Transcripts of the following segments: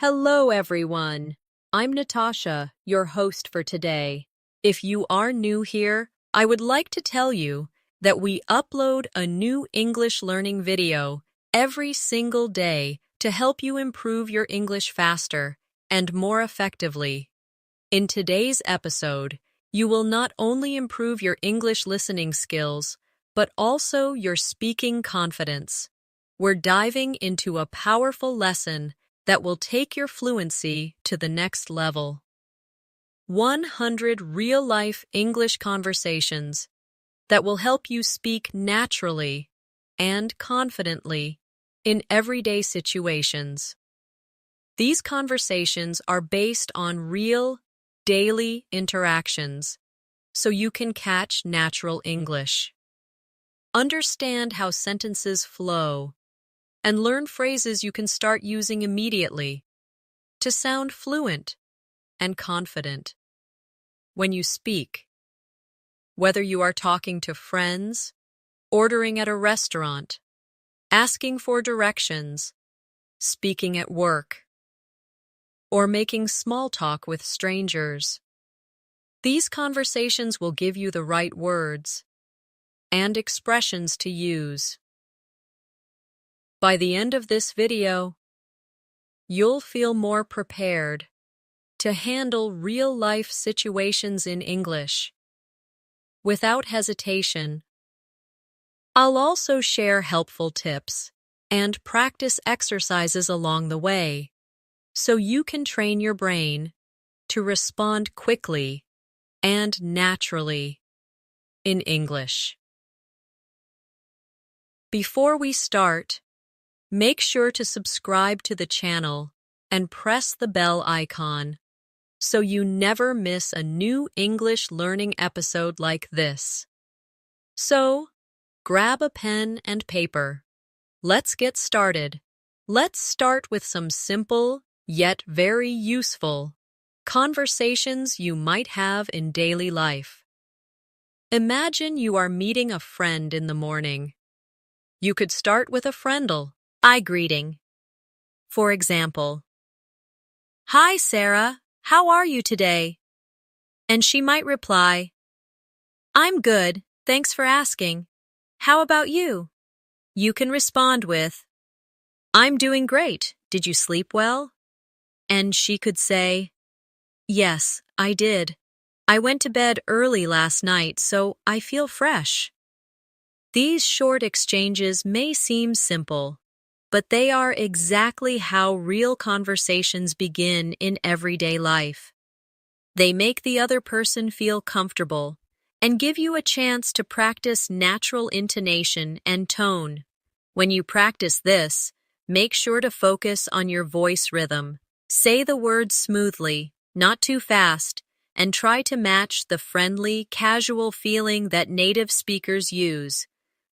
Hello, everyone. I'm Natasha, your host for today. If you are new here, I would like to tell you that we upload a new English learning video every single day to help you improve your English faster and more effectively. In today's episode, you will not only improve your English listening skills, but also your speaking confidence. We're diving into a powerful lesson that will take your fluency to the next level. 100 real-life English conversations that will help you speak naturally and confidently in everyday situations. These conversations are based on real, daily interactions, so you can catch natural English. Understand how sentences flow and learn phrases you can start using immediately to sound fluent and confident when you speak. Whether you are talking to friends, ordering at a restaurant, asking for directions, speaking at work, or making small talk with strangers, these conversations will give you the right words and expressions to use. By the end of this video, you'll feel more prepared to handle real-life situations in English without hesitation. I'll also share helpful tips and practice exercises along the way so you can train your brain to respond quickly and naturally in English. Before we start, make sure to subscribe to the channel and press the bell icon so you never miss a new English learning episode like this. So, grab a pen and paper. Let's get started. Let's start with some simple, yet very useful, conversations you might have in daily life. Imagine you are meeting a friend in the morning. You could start with a friendly eye greeting. For example, "Hi, Sarah, how are you today?" And she might reply, "I'm good, thanks for asking. How about you?" You can respond with, "I'm doing great, did you sleep well?" And she could say, "Yes, I did. I went to bed early last night, so I feel fresh." These short exchanges may seem simple, but they are exactly how real conversations begin in everyday life. They make the other person feel comfortable and give you a chance to practice natural intonation and tone. When you practice this, make sure to focus on your voice rhythm. Say the words smoothly, not too fast, and try to match the friendly, casual feeling that native speakers use.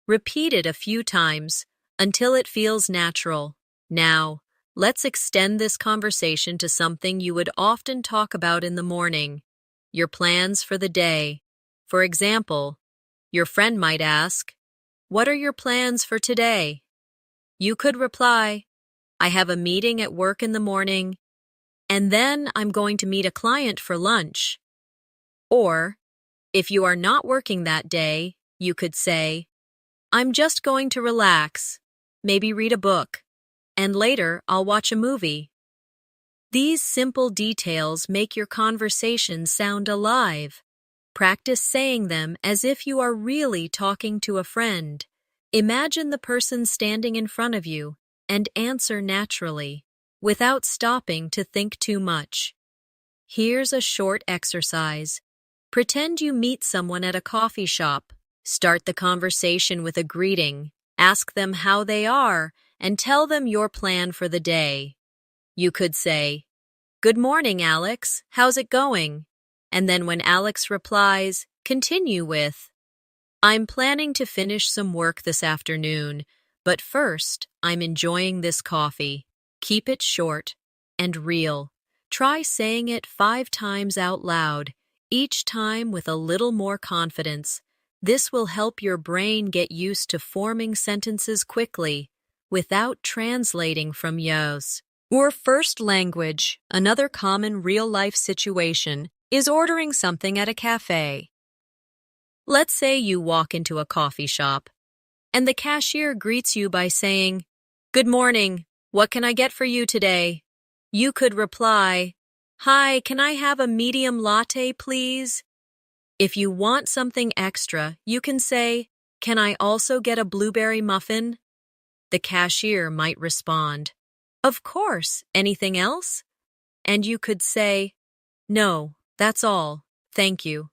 Repeat it a few times until it feels natural. Now, let's extend this conversation to something you would often talk about in the morning, your plans for the day. For example, your friend might ask, "What are your plans for today?" You could reply, "I have a meeting at work in the morning, and then I'm going to meet a client for lunch." Or, if you are not working that day, you could say, "I'm just going to relax, maybe read a book, and later I'll watch a movie." These simple details make your conversation sound alive. Practice saying them as if you are really talking to a friend. Imagine the person standing in front of you and answer naturally, without stopping to think too much. Here's a short exercise. Pretend you meet someone at a coffee shop. Start the conversation with a greeting. Ask them how they are and tell them your plan for the day. You could say, "Good morning, Alex. How's it going?" And then when Alex replies, continue with, "I'm planning to finish some work this afternoon, but first, I'm enjoying this coffee." Keep it short and real. Try saying it 5 times out loud, each time with a little more confidence. This will help your brain get used to forming sentences quickly without translating from yours. Or first language, another common real-life situation, is ordering something at a cafe. Let's say you walk into a coffee shop, and the cashier greets you by saying, "Good morning, what can I get for you today?" You could reply, "Hi, can I have a medium latte, please?" If you want something extra, you can say, "Can I also get a blueberry muffin?" The cashier might respond, "Of course, anything else?" And you could say, "No, that's all, thank you."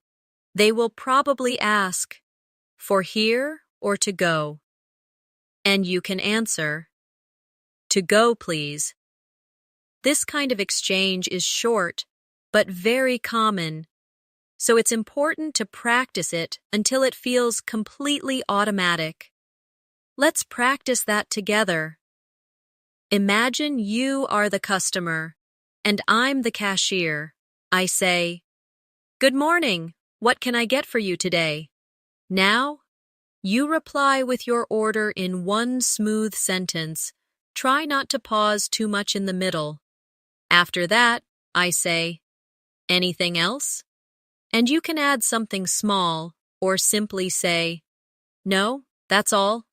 They will probably ask, "For here or to go?" And you can answer, "To go, please." This kind of exchange is short, but very common, so it's important to practice it until it feels completely automatic. Let's practice that together. Imagine you are the customer, and I'm the cashier. I say, "Good morning, what can I get for you today?" Now, you reply with your order in one smooth sentence. Try not to pause too much in the middle. After that, I say, "Anything else?" And you can add something small or simply say, "No, that's all."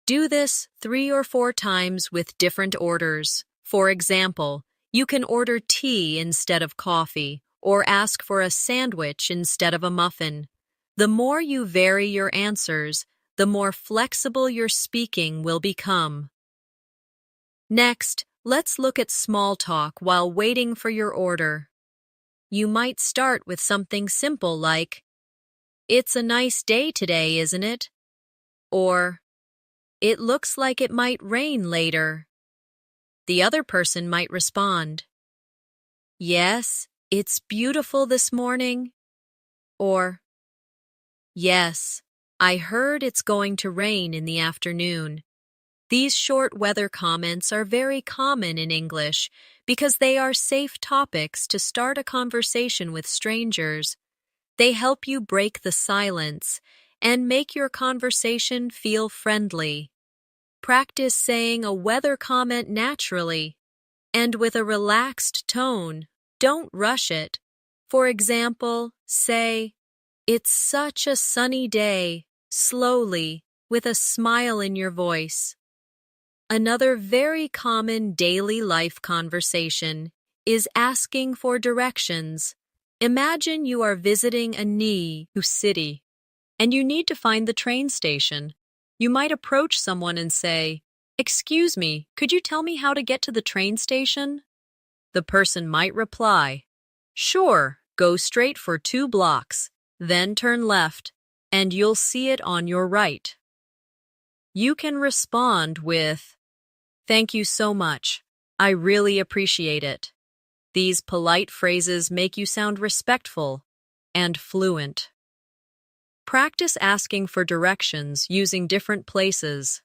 Do this 3 or 4 times with different orders. For example, you can order tea instead of coffee or ask for a sandwich instead of a muffin. The more you vary your answers, the more flexible your speaking will become. Next, let's look at small talk while waiting for your order. You might start with something simple like, "It's a nice day today, isn't it?" Or, "It looks like it might rain later." The other person might respond, "Yes, it's beautiful this morning." Or, "Yes, I heard it's going to rain in the afternoon." These short weather comments are very common in English because they are safe topics to start a conversation with strangers. They help you break the silence and make your conversation feel friendly. Practice saying a weather comment naturally and with a relaxed tone. Don't rush it. For example, say, "It's such a sunny day," slowly, with a smile in your voice. Another very common daily life conversation is asking for directions. Imagine you are visiting a new city and you need to find the train station. You might approach someone and say, "Excuse me, could you tell me how to get to the train station?" The person might reply, "Sure, go straight for 2 blocks, then turn left, and you'll see it on your right." You can respond with, "Thank you so much. I really appreciate it." These polite phrases make you sound respectful and fluent. Practice asking for directions using different places.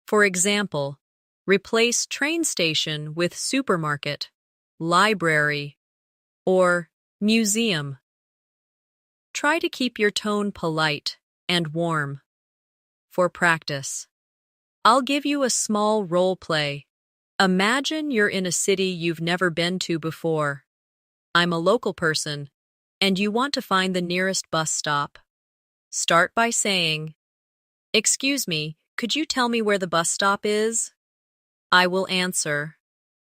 For example, replace train station with supermarket, library, or museum. Try to keep your tone polite and warm. For practice, I'll give you a small role play. Imagine you're in a city you've never been to before. I'm a local person, and you want to find the nearest bus stop. Start by saying, "Excuse me, could you tell me where the bus stop is?" I will answer,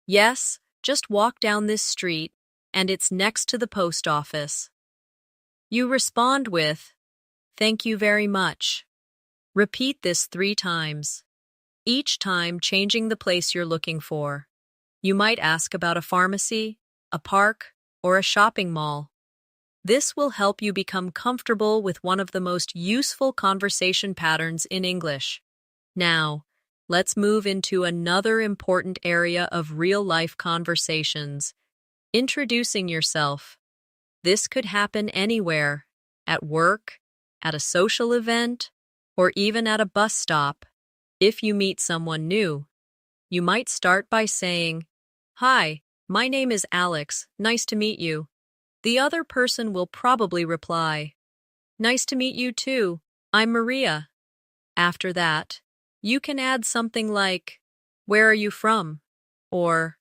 "Yes, just walk down this street, and it's next to the post office." You respond with, "Thank you very much." Repeat this 3 times, each time changing the place you're looking for. You might ask about a pharmacy, a park, or a shopping mall. This will help you become comfortable with one of the most useful conversation patterns in English. Now, let's move into another important area of real-life conversations. Introducing yourself. This could happen anywhere, at work, at a social event, or even at a bus stop. If you meet someone new, you might start by saying, "Hi, my name is Alex, nice to meet you." The other person will probably reply, "Nice to meet you too, I'm Maria." After that, you can add something like, "Where are you from?" Or,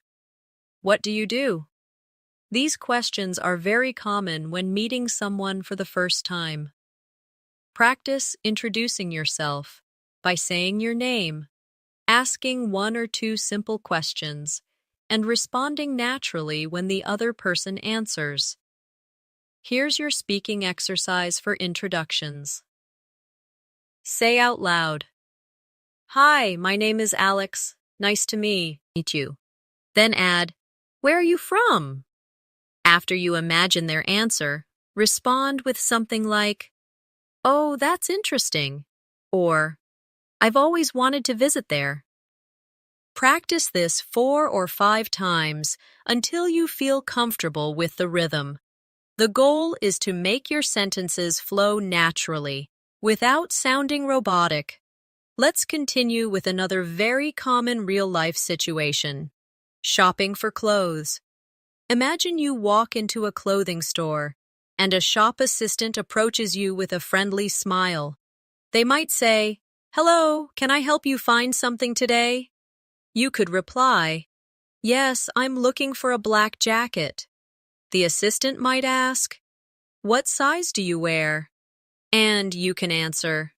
what do you do? These questions are very common when meeting someone for the first time. Practice introducing yourself by saying your name, asking one or two simple questions, and responding naturally when the other person answers. Here's your speaking exercise for introductions. Say out loud, "Hi, my name is Alex. Nice to meet you." Then add, "Where are you from?" After you imagine their answer, respond with something like, "Oh, that's interesting," or "I've always wanted to visit there." Practice this 4 or 5 times until you feel comfortable with the rhythm. The goal is to make your sentences flow naturally, without sounding robotic. Let's continue with another very common real-life situation. Shopping for clothes. Imagine you walk into a clothing store, and a shop assistant approaches you with a friendly smile. They might say, "Hello, can I help you find something today?" You could reply, "Yes, I'm looking for a black jacket." The assistant might ask, "What size do you wear?" And you can answer,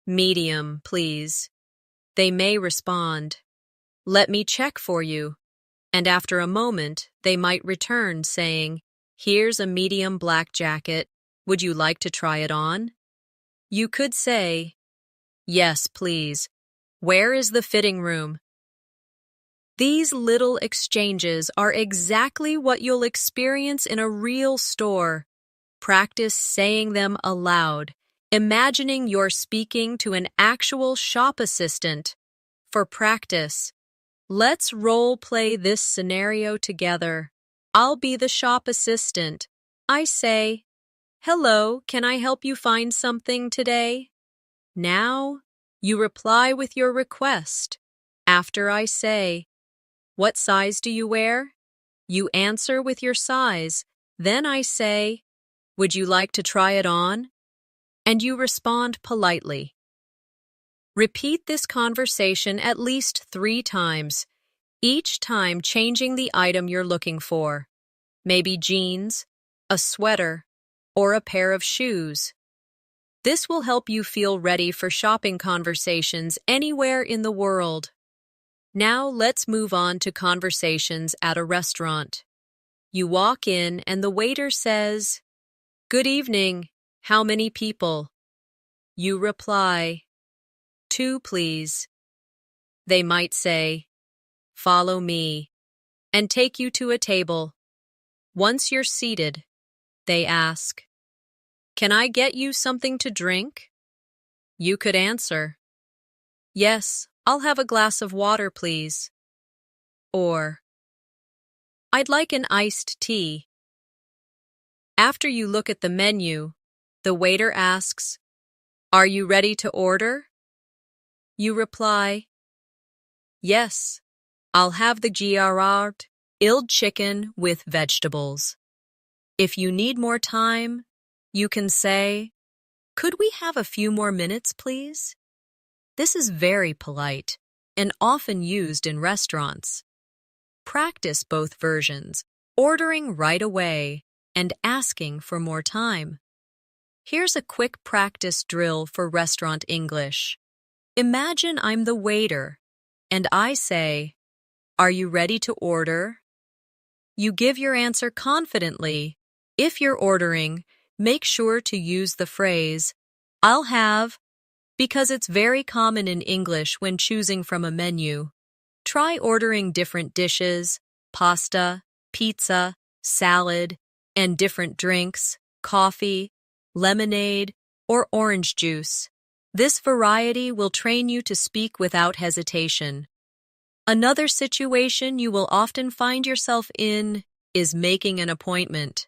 "Medium, please." They may respond, "Let me check for you." And after a moment, they might return saying, "Here's a medium black jacket. Would you like to try it on?" You could say, "Yes, please. Where is the fitting room?" These little exchanges are exactly what you'll experience in a real store. Practice saying them aloud, imagining you're speaking to an actual shop assistant. For practice, let's role-play this scenario together. I'll be the shop assistant. I say, "Hello, can I help you find something today?" Now, you reply with your request. After I say, "What size do you wear?" You answer with your size. Then I say, "Would you like to try it on?" And you respond politely. Repeat this conversation at least 3 times, each time changing the item you're looking for. Maybe jeans, a sweater, or a pair of shoes. This will help you feel ready for shopping conversations anywhere in the world. Now let's move on to conversations at a restaurant. You walk in and the waiter says, "Good evening. How many people?" You reply, "2, please." They might say, "Follow me," and take you to a table. Once you're seated, they ask, "Can I get you something to drink?" You could answer, "Yes, I'll have a glass of water, please." Or, "I'd like an iced tea." After you look at the menu, the waiter asks, "Are you ready to order?" You reply, "Yes, I'll have the grilled chicken with vegetables." If you need more time, you can say, "Could we have a few more minutes, please?" This is very polite and often used in restaurants. Practice both versions, ordering right away and asking for more time. Here's a quick practice drill for restaurant English. Imagine I'm the waiter, and I say, "Are you ready to order?" You give your answer confidently. If you're ordering, make sure to use the phrase, "I'll have," because it's very common in English when choosing from a menu. Try ordering different dishes, pasta, pizza, salad, and different drinks, coffee, lemonade, or orange juice. This variety will train you to speak without hesitation. Another situation you will often find yourself in is making an appointment.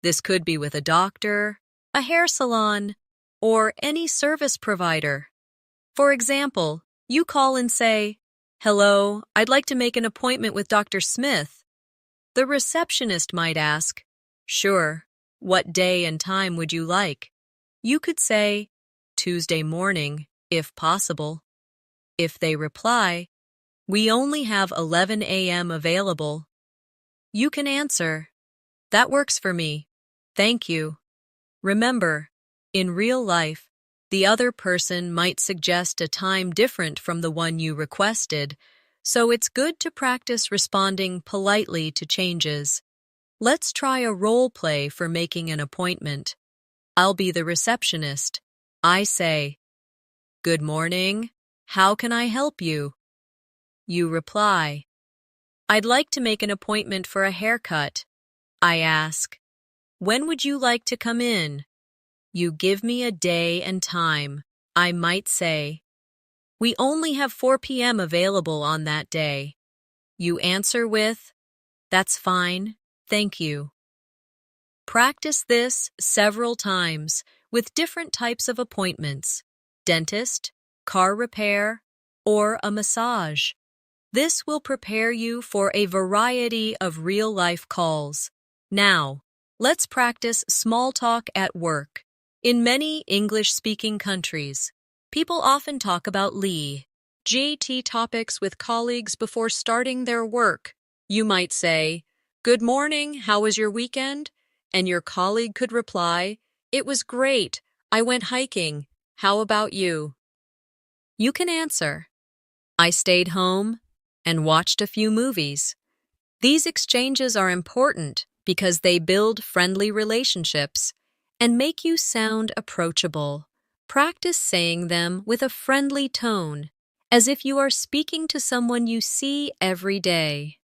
This could be with a doctor, a hair salon, or any service provider. For example, you call and say, "Hello, I'd like to make an appointment with Dr. Smith." The receptionist might ask, "Sure, what day and time would you like?" You could say, "Tuesday morning, if possible." If they reply, We only have 11 a.m. available. You can answer, "That works for me. Thank you." Remember, in real life, the other person might suggest a time different from the one you requested, so it's good to practice responding politely to changes. Let's try a role play for making an appointment. I'll be the receptionist. I say, "Good morning. How can I help you?" You reply, "I'd like to make an appointment for a haircut." I ask, "When would you like to come in?" You give me a day and time. I might say, "We only have 4 p.m. available on that day." You answer with, "That's fine. Thank you." Practice this several times with different types of appointments: dentist, car repair, or a massage. This will prepare you for a variety of real-life calls. Now, let's practice small talk at work. In many English-speaking countries, people often talk about GT topics with colleagues before starting their work. You might say, "Good morning, how was your weekend?" And your colleague could reply, "It was great. I went hiking. How about you?" You can answer, "I stayed home and watched a few movies." These exchanges are important because they build friendly relationships and make you sound approachable. Practice saying them with a friendly tone, as if you are speaking to someone you see every day.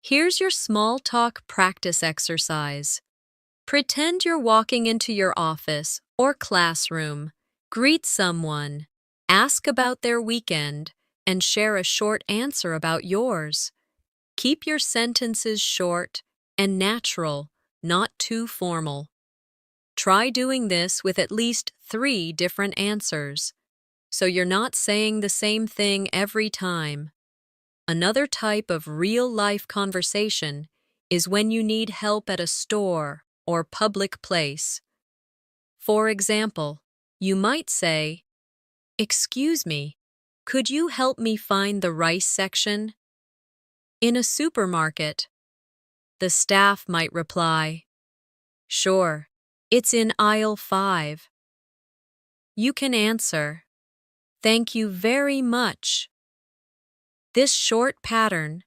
Here's your small talk practice exercise. Pretend you're walking into your office or classroom. Greet someone, ask about their weekend, and share a short answer about yours. Keep your sentences short and natural, not too formal. Try doing this with at least 3 different answers, so you're not saying the same thing every time. Another type of real-life conversation is when you need help at a store or public place. For example, you might say, "Excuse me, could you help me find the rice section?" In a supermarket, the staff might reply, "Sure, it's in aisle 5. You can answer, "Thank you very much." This short pattern,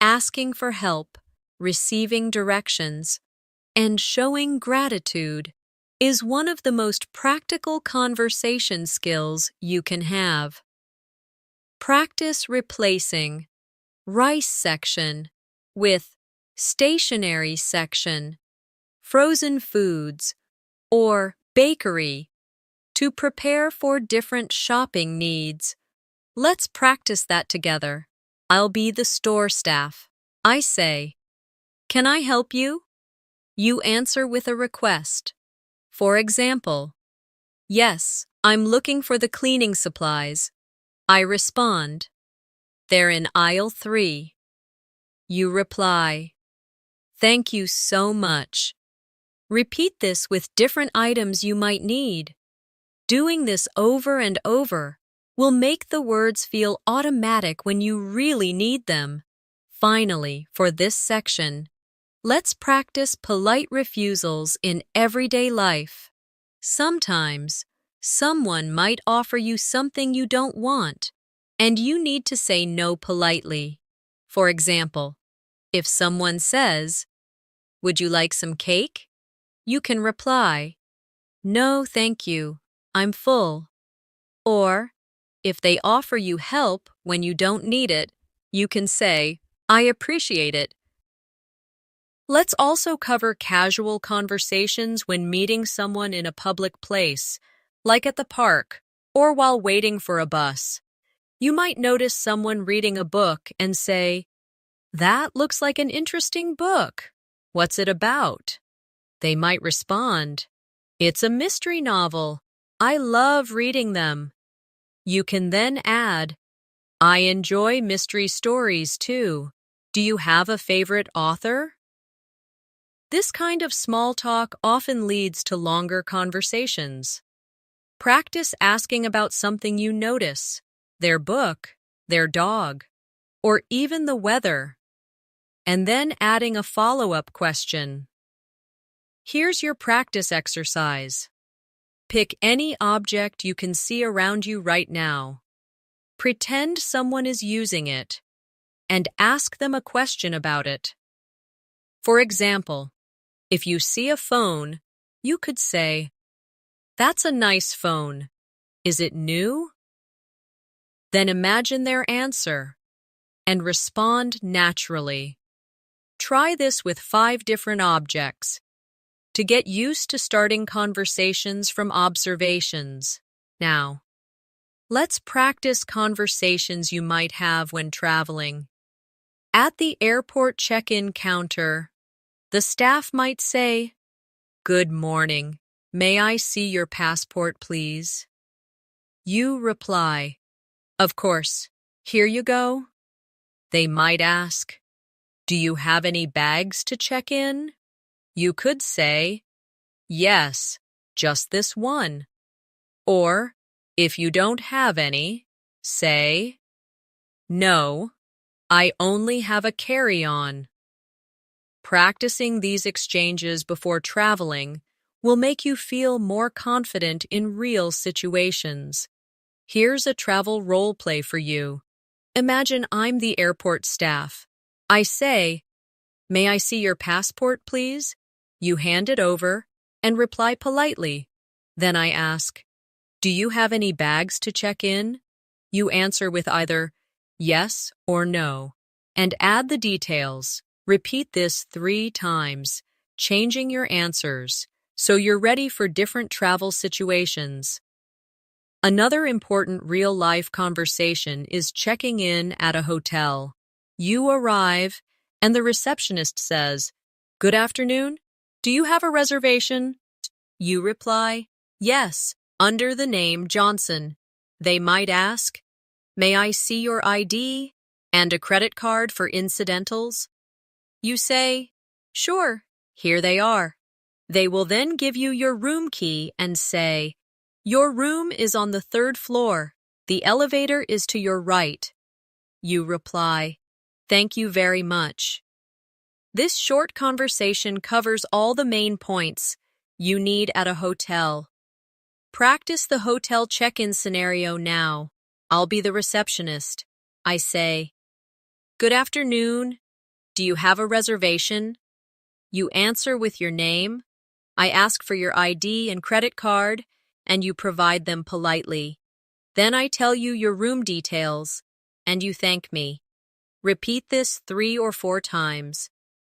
asking for help, receiving directions, and showing gratitude, is one of the most practical conversation skills you can have. Practice replacing rice section with stationery section, frozen foods, or bakery to prepare for different shopping needs. Let's practice that together. I'll be the store staff. I say, "Can I help you?" You answer with a request. For example, "Yes, I'm looking for the cleaning supplies." I respond, "They're in aisle 3. You reply, "Thank you so much." Repeat this with different items you might need. Doing this over and over will make the words feel automatic when you really need them. Finally, for this section, let's practice polite refusals in everyday life. Sometimes, someone might offer you something you don't want, and you need to say no politely. For example, if someone says, "Would you like some cake?" you can reply, "No, thank you. I'm full." Or, if they offer you help when you don't need it, you can say, "I appreciate it." Let's also cover casual conversations when meeting someone in a public place, like at the park or while waiting for a bus. You might notice someone reading a book and say, "That looks like an interesting book. What's it about?" They might respond, "It's a mystery novel. I love reading them." You can then add, "I enjoy mystery stories too. Do you have a favorite author?" This kind of small talk often leads to longer conversations. Practice asking about something you notice: their book, their dog, or even the weather, and then adding a follow-up question. Here's your practice exercise. Pick any object you can see around you right now. Pretend someone is using it, and ask them a question about it. For example, if you see a phone, you could say, "That's a nice phone. Is it new?" Then imagine their answer and respond naturally. Try this with 5 different objects to get used to starting conversations from observations. Now, let's practice conversations you might have when traveling. At the airport check-in counter, the staff might say, "Good morning. May I see your passport, please?" You reply, "Of course. Here you go." They might ask, "Do you have any bags to check in?" You could say, "Yes, just this one." Or, if you don't have any, say, "No, I only have a carry-on." Practicing these exchanges before traveling will make you feel more confident in real situations. Here's a travel role play for you. Imagine I'm the airport staff. I say, "May I see your passport, please?" You hand it over and reply politely. Then I ask, "Do you have any bags to check in?" You answer with either yes or no, and add the details. Repeat this 3 times, changing your answers, so you're ready for different travel situations. Another important real-life conversation is checking in at a hotel. You arrive, and the receptionist says, "Good afternoon. Do you have a reservation?" You reply, "Yes, under the name Johnson." They might ask, "May I see your ID and a credit card for incidentals?" You say, "Sure, here they are." They will then give you your room key and say, "Your room is on the 3rd floor. The elevator is to your right." You reply, "Thank you very much." This short conversation covers all the main points you need at a hotel. Practice the hotel check-in scenario now. I'll be the receptionist. I say, "Good afternoon. Do you have a reservation?" You answer with your name. I ask for your ID and credit card, and you provide them politely. Then I tell you your room details, and you thank me. Repeat this 3 or 4 times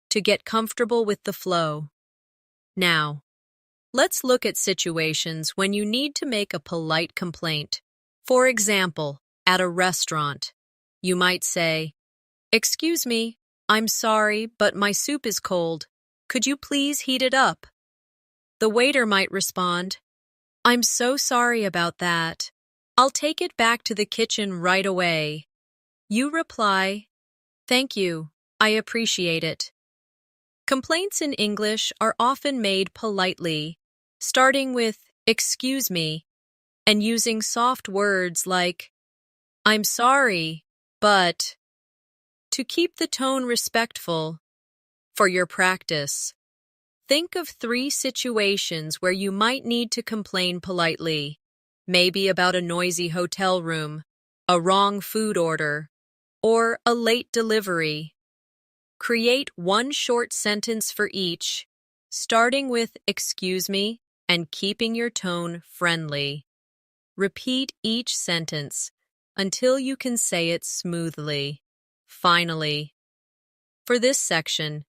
to get comfortable with the flow. Now, let's look at situations when you need to make a polite complaint. For example, at a restaurant, you might say, "Excuse me, I'm sorry, but my soup is cold. Could you please heat it up?" The waiter might respond, "I'm so sorry about that. I'll take it back to the kitchen right away." You reply, "Thank you, I appreciate it." Complaints in English are often made politely, starting with "excuse me" and using soft words like "I'm sorry, but" to keep the tone respectful. For your practice, think of 3 situations where you might need to complain politely, maybe about a noisy hotel room, a wrong food order, or a late delivery. Create 1 short sentence for each, starting with "excuse me" and keeping your tone friendly. Repeat each sentence until you can say it smoothly. Finally, for this section,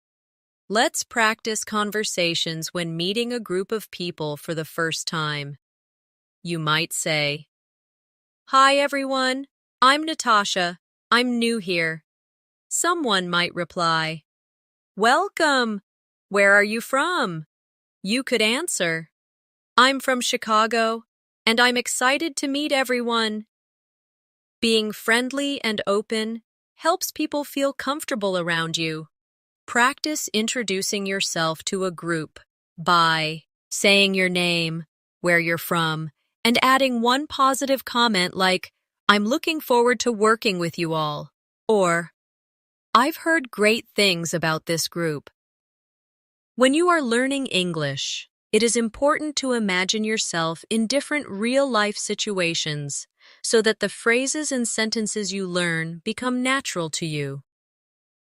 let's practice conversations when meeting a group of people for the first time. You might say, "Hi everyone, I'm Natasha. I'm new here." Someone might reply, "Welcome. Where are you from?" You could answer, "I'm from Chicago, and I'm excited to meet everyone." Being friendly and open helps people feel comfortable around you. Practice introducing yourself to a group by saying your name, where you're from, and adding 1 positive comment like, "I'm looking forward to working with you all." Or, I've heard great things about this group. When you are learning English, it is important to imagine yourself in different real-life situations so that the phrases and sentences you learn become natural to you.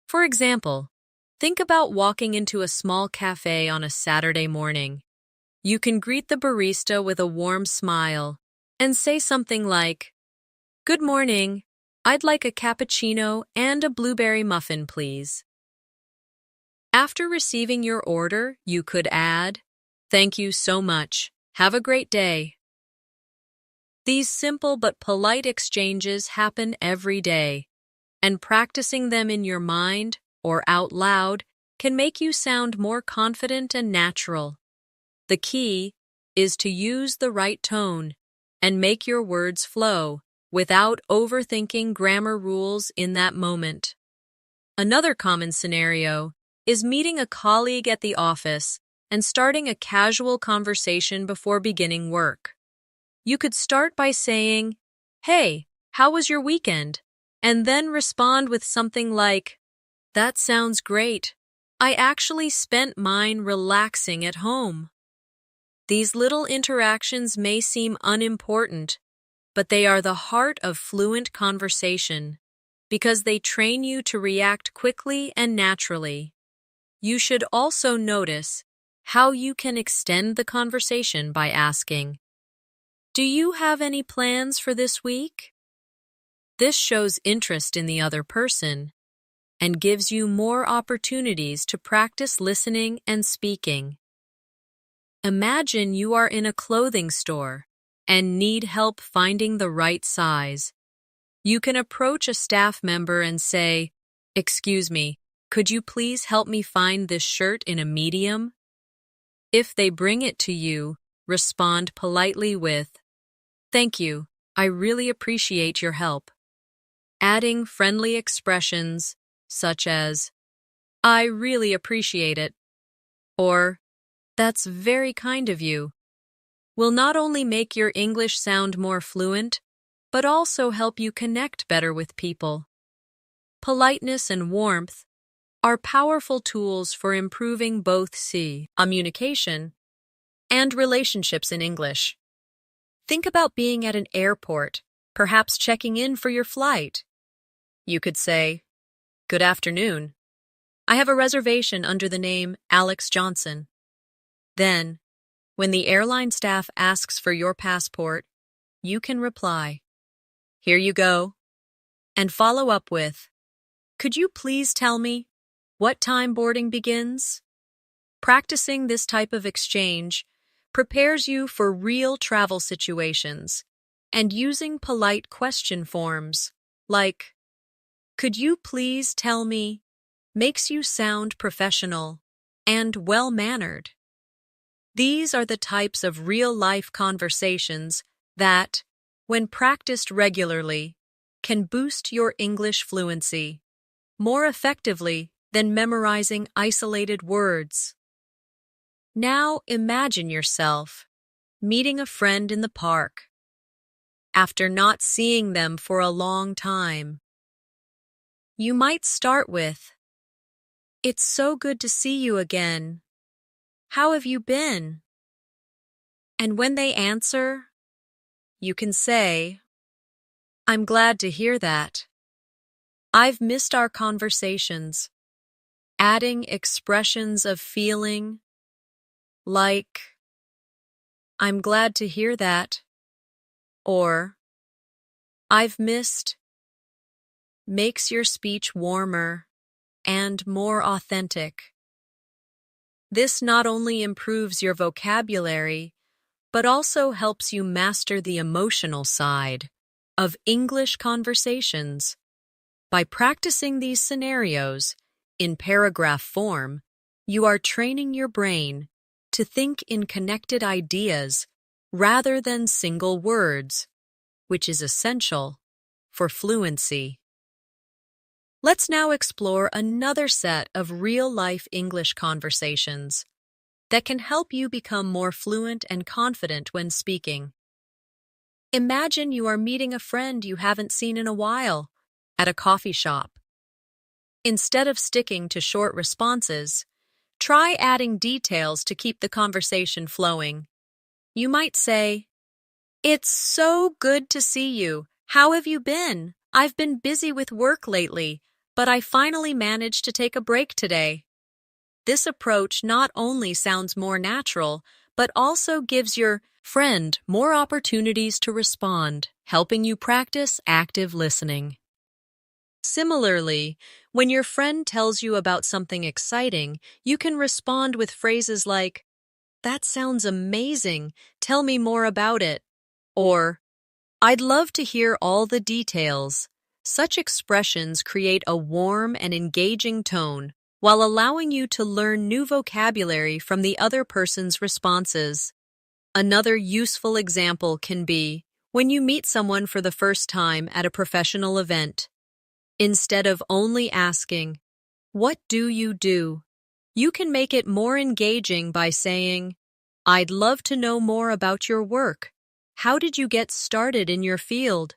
For example, think about walking into a small cafe on a Saturday morning. You can greet the barista with a warm smile and say something like, "Good morning. I'd like a cappuccino and a blueberry muffin, please." After receiving your order, you could add, "Thank you so much. Have a great day." These simple but polite exchanges happen every day, and practicing them in your mind or out loud can make you sound more confident and natural. The key is to use the right tone and make your words flow without overthinking grammar rules in that moment. Another common scenario is meeting a colleague at the office and starting a casual conversation before beginning work. You could start by saying, "Hey, how was your weekend?" and then respond with something like, "That sounds great. I actually spent mine relaxing at home." These little interactions may seem unimportant, but they are the heart of fluent conversation because they train you to react quickly and naturally. You should also notice how you can extend the conversation by asking, "Do you have any plans for this week?" This shows interest in the other person and gives you more opportunities to practice listening and speaking. Imagine you are in a clothing store and need help finding the right size. You can approach a staff member and say, "Excuse me, could you please help me find this shirt in a medium?" If they bring it to you, respond politely with, "Thank you, I really appreciate your help." Adding friendly expressions such as, "I really appreciate it," or "That's very kind of you," will not only make your English sound more fluent, but also help you connect better with people. Politeness and warmth are powerful tools for improving both communication and relationships in English. Think about being at an airport, perhaps checking in for your flight. You could say, "Good afternoon. I have a reservation under the name Alex Johnson." Then, when the airline staff asks for your passport, you can reply, "Here you go," and follow up with, "Could you please tell me what time boarding begins?" Practicing this type of exchange prepares you for real travel situations, and using polite question forms like, "Could you please tell me?" makes you sound professional and well-mannered. These are the types of real-life conversations that, when practiced regularly, can boost your English fluency more effectively than memorizing isolated words. Now imagine yourself meeting a friend in the park after not seeing them for a long time. You might start with, "It's so good to see you again. How have you been?" And when they answer, you can say, "I'm glad to hear that. I've missed our conversations," adding expressions of feeling like, "I'm glad to hear that," or "I've missed," makes your speech warmer and more authentic. This not only improves your vocabulary, but also helps you master the emotional side of English conversations. By practicing these scenarios in paragraph form, you are training your brain to think in connected ideas rather than single words, which is essential for fluency. Let's now explore another set of real-life English conversations that can help you become more fluent and confident when speaking. Imagine you are meeting a friend you haven't seen in a while at a coffee shop. Instead of sticking to short responses, try adding details to keep the conversation flowing. You might say, "It's so good to see you. How have you been? I've been busy with work lately, but I finally managed to take a break today." This approach not only sounds more natural, but also gives your friend more opportunities to respond, helping you practice active listening. Similarly, when your friend tells you about something exciting, you can respond with phrases like, "That sounds amazing. Tell me more about it." Or, "I'd love to hear all the details." Such expressions create a warm and engaging tone while allowing you to learn new vocabulary from the other person's responses. Another useful example can be when you meet someone for the first time at a professional event. Instead of only asking, "What do you do?" you can make it more engaging by saying, "I'd love to know more about your work. How did you get started in your field?"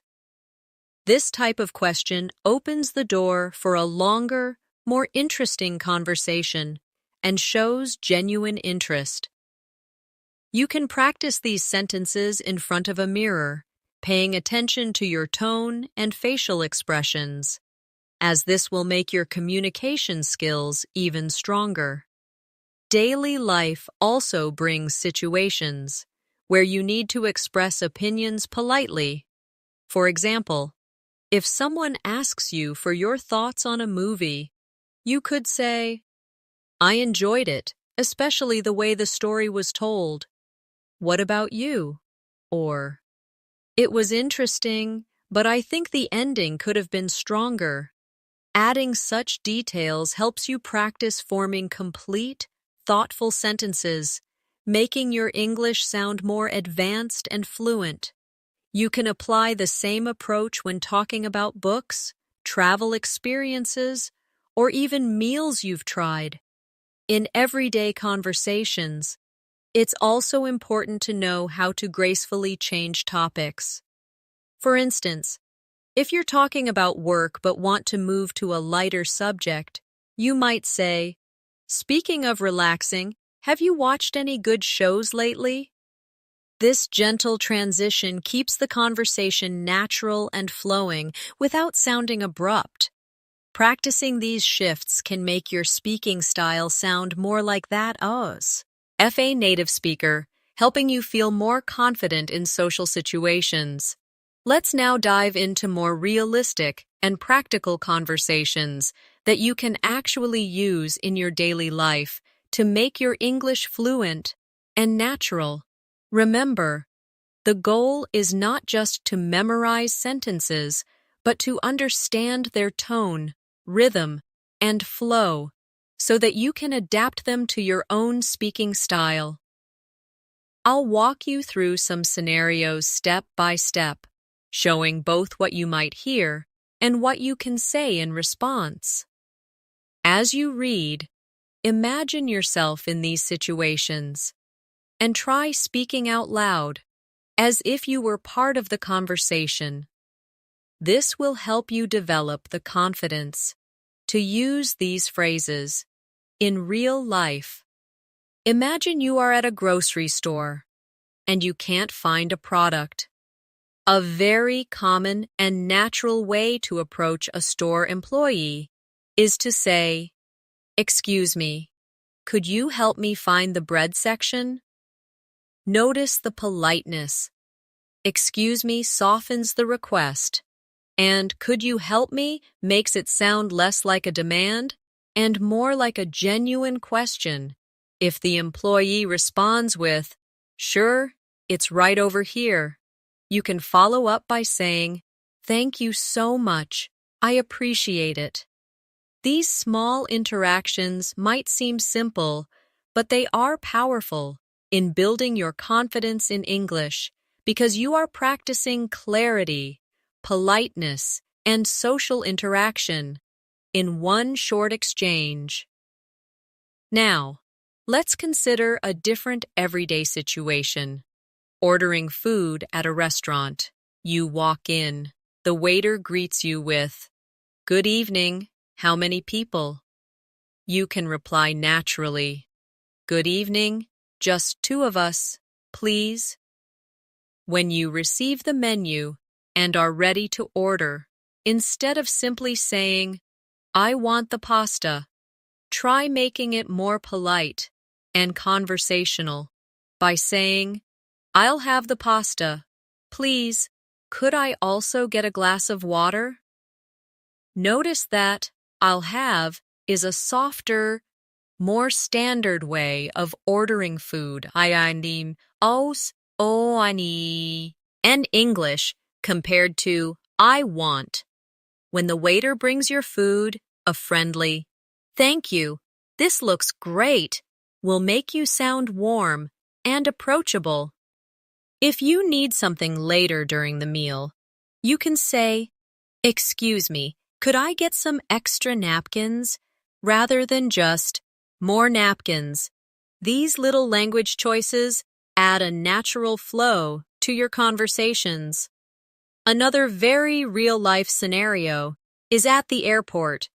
This type of question opens the door for a longer, more interesting conversation and shows genuine interest. You can practice these sentences in front of a mirror, paying attention to your tone and facial expressions, as this will make your communication skills even stronger. Daily life also brings situations where you need to express opinions politely. For example, if someone asks you for your thoughts on a movie, you could say, "I enjoyed it, especially the way the story was told. What about you?" Or, "It was interesting, but I think the ending could have been stronger." Adding such details helps you practice forming complete, thoughtful sentences, making your English sound more advanced and fluent. You can apply the same approach when talking about books, travel experiences, or even meals you've tried. In everyday conversations, it's also important to know how to gracefully change topics. For instance, if you're talking about work but want to move to a lighter subject, you might say, "Speaking of relaxing, have you watched any good shows lately?" This gentle transition keeps the conversation natural and flowing without sounding abrupt. Practicing these shifts can make your speaking style sound more like that of a native speaker, helping you feel more confident in social situations. Let's now dive into more realistic and practical conversations that you can actually use in your daily life to make your English fluent and natural. Remember, the goal is not just to memorize sentences, but to understand their tone, rhythm, and flow so that you can adapt them to your own speaking style. I'll walk you through some scenarios step by step, showing both what you might hear and what you can say in response. As you read, imagine yourself in these situations and try speaking out loud as if you were part of the conversation. This will help you develop the confidence to use these phrases in real life. Imagine you are at a grocery store and you can't find a product. A very common and natural way to approach a store employee is to say, "Excuse me, could you help me find the bread section?" Notice the politeness. "Excuse me" softens the request, and "could you help me" makes it sound less like a demand and more like a genuine question. If the employee responds with, "Sure, it's right over here," you can follow up by saying, "Thank you so much. I appreciate it." These small interactions might seem simple, but they are powerful in building your confidence in English because you are practicing clarity, politeness, and social interaction in one short exchange. Now, let's consider a different everyday situation. Ordering food at a restaurant. You walk in. The waiter greets you with, "Good evening. How many people? You can reply naturally. Good evening, just two of us, please. When you receive the menu and are ready to order, instead of simply saying, I want the pasta, try making it more polite and conversational by saying, I'll have the pasta. Please, could I also get a glass of water? Notice that I'll have is a softer, more standard way of ordering food. I need os, I need, and English compared to I want. When the waiter brings your food, a friendly, thank you, this looks great, will make you sound warm and approachable. If you need something later during the meal, you can say, excuse me, could I get some extra napkins? Rather than just, more napkins. These little language choices add a natural flow to your conversations. Another very real-life scenario is at the airport.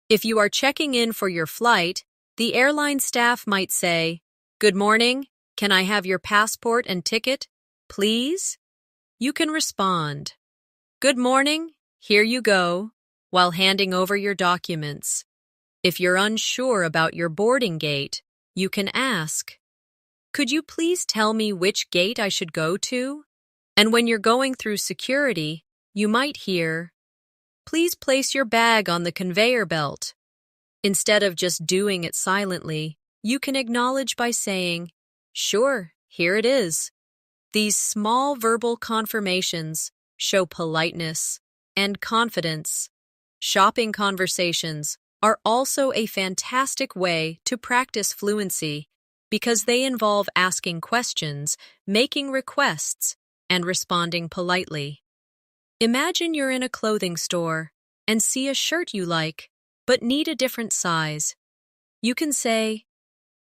If you are checking in for your flight, the airline staff might say, Good morning, can I have your passport and ticket, please? You can respond, Good morning, here you go, while handing over your documents. If you're unsure about your boarding gate, you can ask, Could you please tell me which gate I should go to? And when you're going through security, you might hear, Please place your bag on the conveyor belt. Instead of just doing it silently, you can acknowledge by saying, Sure, here it is. These small verbal confirmations show politeness and confidence. Shopping conversations are also a fantastic way to practice fluency because they involve asking questions, making requests, and responding politely. Imagine you're in a clothing store and see a shirt you like, but need a different size. You can say,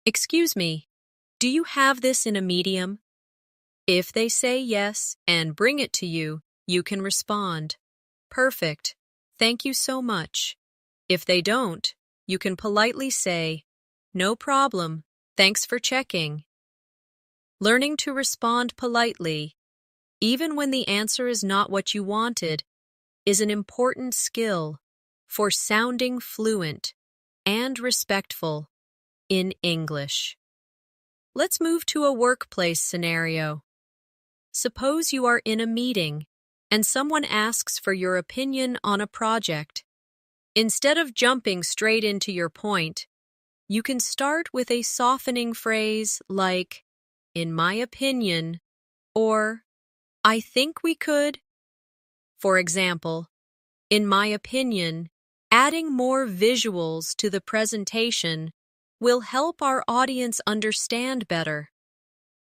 Excuse me, do you have this in a medium? If they say yes and bring it to you, you can respond, Perfect, thank you so much. If they don't, you can politely say, No problem, thanks for checking. Learning to respond politely, even when the answer is not what you wanted, is an important skill for sounding fluent and respectful in English. Let's move to a workplace scenario. Suppose you are in a meeting and someone asks for your opinion on a project. Instead of jumping straight into your point, you can start with a softening phrase like, in my opinion, or I think we could. For example, in my opinion, adding more visuals to the presentation will help our audience understand better.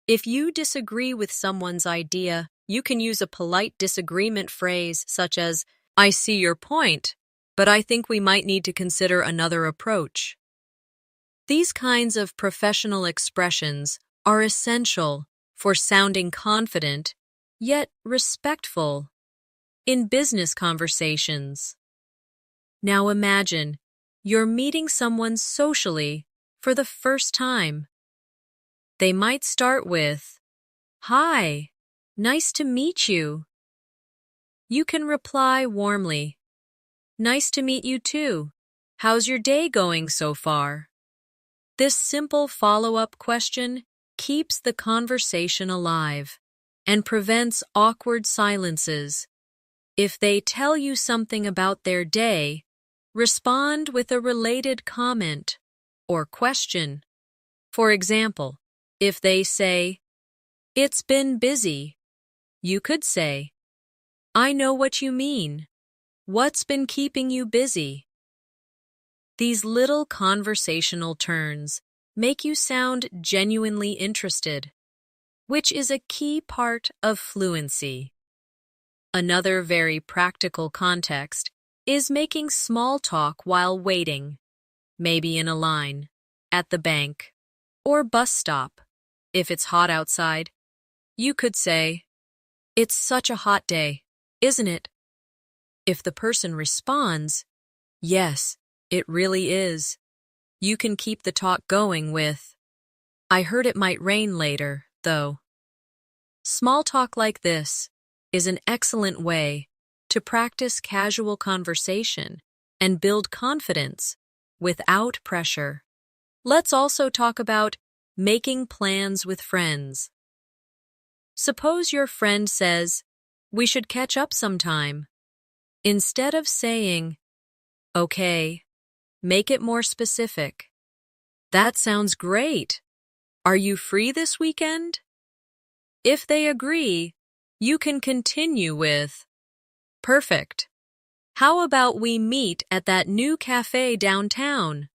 If you disagree with someone's idea, you can use a polite disagreement phrase such as, I see your point, but I think we might need to consider another approach. These kinds of professional expressions are essential for sounding confident, yet respectful, in business conversations. Now imagine you're meeting someone socially for the first time. They might start with, Hi, nice to meet you. You can reply warmly, Nice to meet you too. How's your day going so far? This simple follow-up question keeps the conversation alive and prevents awkward silences. If they tell you something about their day, respond with a related comment or question. For example, if they say, It's been busy, you could say, I know what you mean. What's been keeping you busy? These little conversational turns make you sound genuinely interested, which is a key part of fluency. Another very practical context is making small talk while waiting, maybe in a line, at the bank, or bus stop. If it's hot outside, you could say, It's such a hot day, isn't it? If the person responds, Yes, It really is. You can keep the talk going with, I heard it might rain later, though. Small talk like this is an excellent way to practice casual conversation and build confidence without pressure. Let's also talk about making plans with friends. Suppose your friend says, we should catch up sometime. Instead of saying, okay, make it more specific. That sounds great. Are you free this weekend? If they agree, you can continue with, perfect. How about we meet at that new cafe downtown?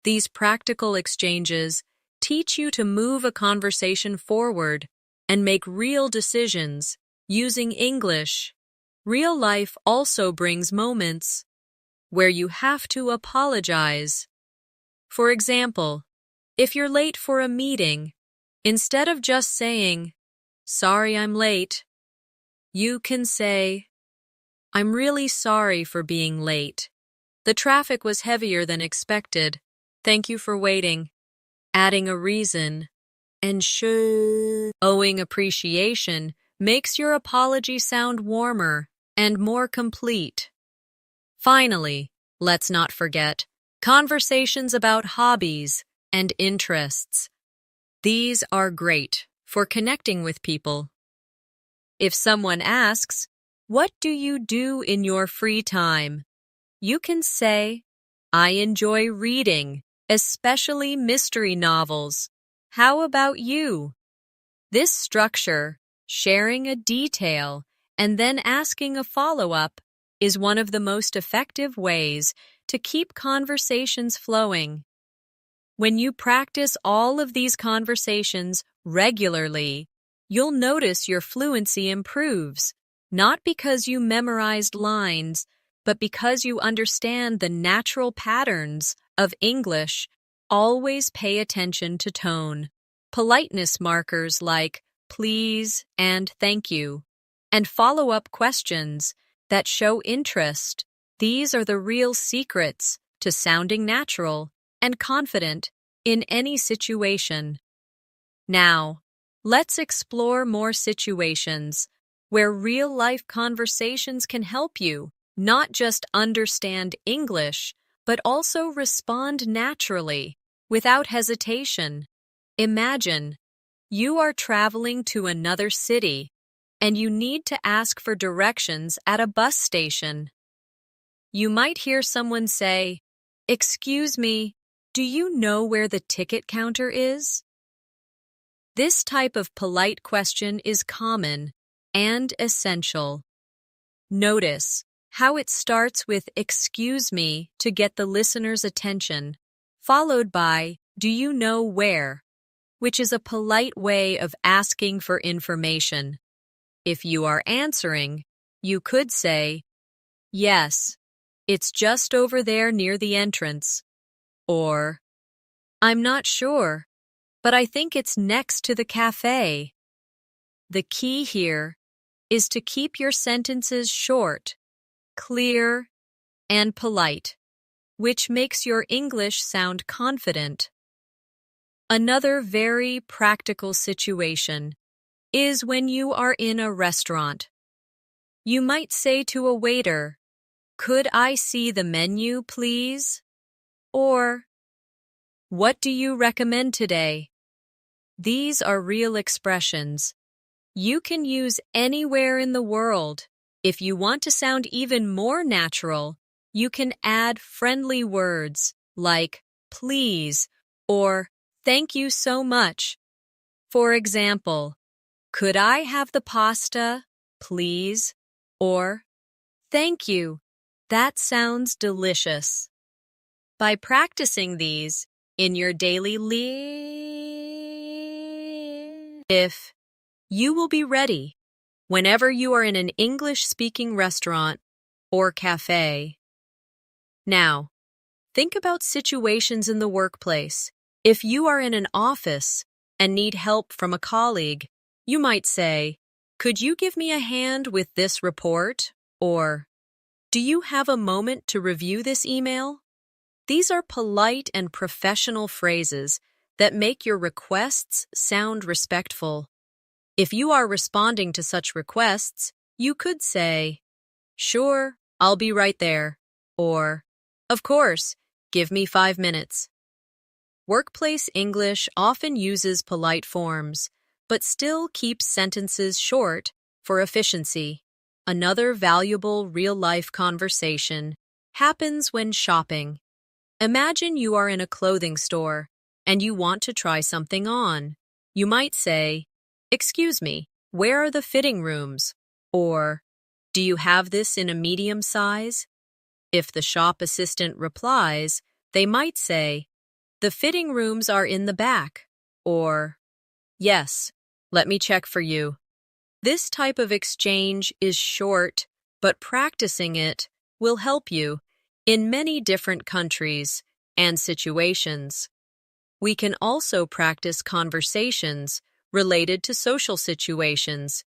These practical exchanges teach you to move a conversation forward and make real decisions using English. Real life also brings moments where you have to apologize. For example, if you're late for a meeting, instead of just saying, sorry I'm late, you can say, I'm really sorry for being late. The traffic was heavier than expected. Thank you for waiting. Adding a reason and showing appreciation makes your apology sound warmer and more complete. Finally, let's not forget conversations about hobbies and interests. These are great for connecting with people. If someone asks, what do you do in your free time? You can say, I enjoy reading, especially mystery novels. How about you? This structure, sharing a detail, and then asking a follow-up, is one of the most effective ways to keep conversations flowing. When you practice all of these conversations regularly, you'll notice your fluency improves, not because you memorized lines, but because you understand the natural patterns of English. Always pay attention to tone, politeness markers like please and thank you, and follow-up questions that show interest. These are the real secrets to sounding natural and confident in any situation. Now, let's explore more situations where real-life conversations can help you not just understand English, but also respond naturally, without hesitation. Imagine you are traveling to another city and you need to ask for directions at a bus station. You might hear someone say, excuse me, do you know where the ticket counter is? This type of polite question is common and essential. Notice how it starts with excuse me to get the listener's attention, followed by do you know where, which is a polite way of asking for information. If you are answering, you could say, yes, it's just over there near the entrance, or I'm not sure, but I think it's next to the cafe. The key here is to keep your sentences short, clear, and polite, which makes your English sound confident. Another very practical situation is when you are in a restaurant. You might say to a waiter, could I see the menu, please? Or, what do you recommend today? These are real expressions you can use anywhere in the world. If you want to sound even more natural, you can add friendly words like please or thank you so much. For example, could I have the pasta, please? Or, thank you, that sounds delicious. By practicing these in your daily life, you will be ready whenever you are in an English-speaking restaurant or cafe. Now, think about situations in the workplace. If you are in an office and need help from a colleague, you might say, could you give me a hand with this report? Or, do you have a moment to review this email? These are polite and professional phrases that make your requests sound respectful. If you are responding to such requests, you could say, "Sure, I'll be right there," or, "Of course, give me 5 minutes." Workplace English often uses polite forms, but still keeps sentences short for efficiency. Another valuable real-life conversation happens when shopping. Imagine you are in a clothing store and you want to try something on. You might say, "Excuse me, where are the fitting rooms?" Or, "Do you have this in a medium size?" If the shop assistant replies, they might say, "The fitting rooms are in the back," or, "Yes, let me check for you." This type of exchange is short, but practicing it will help you in many different countries and situations. We can also practice conversations related to social situations.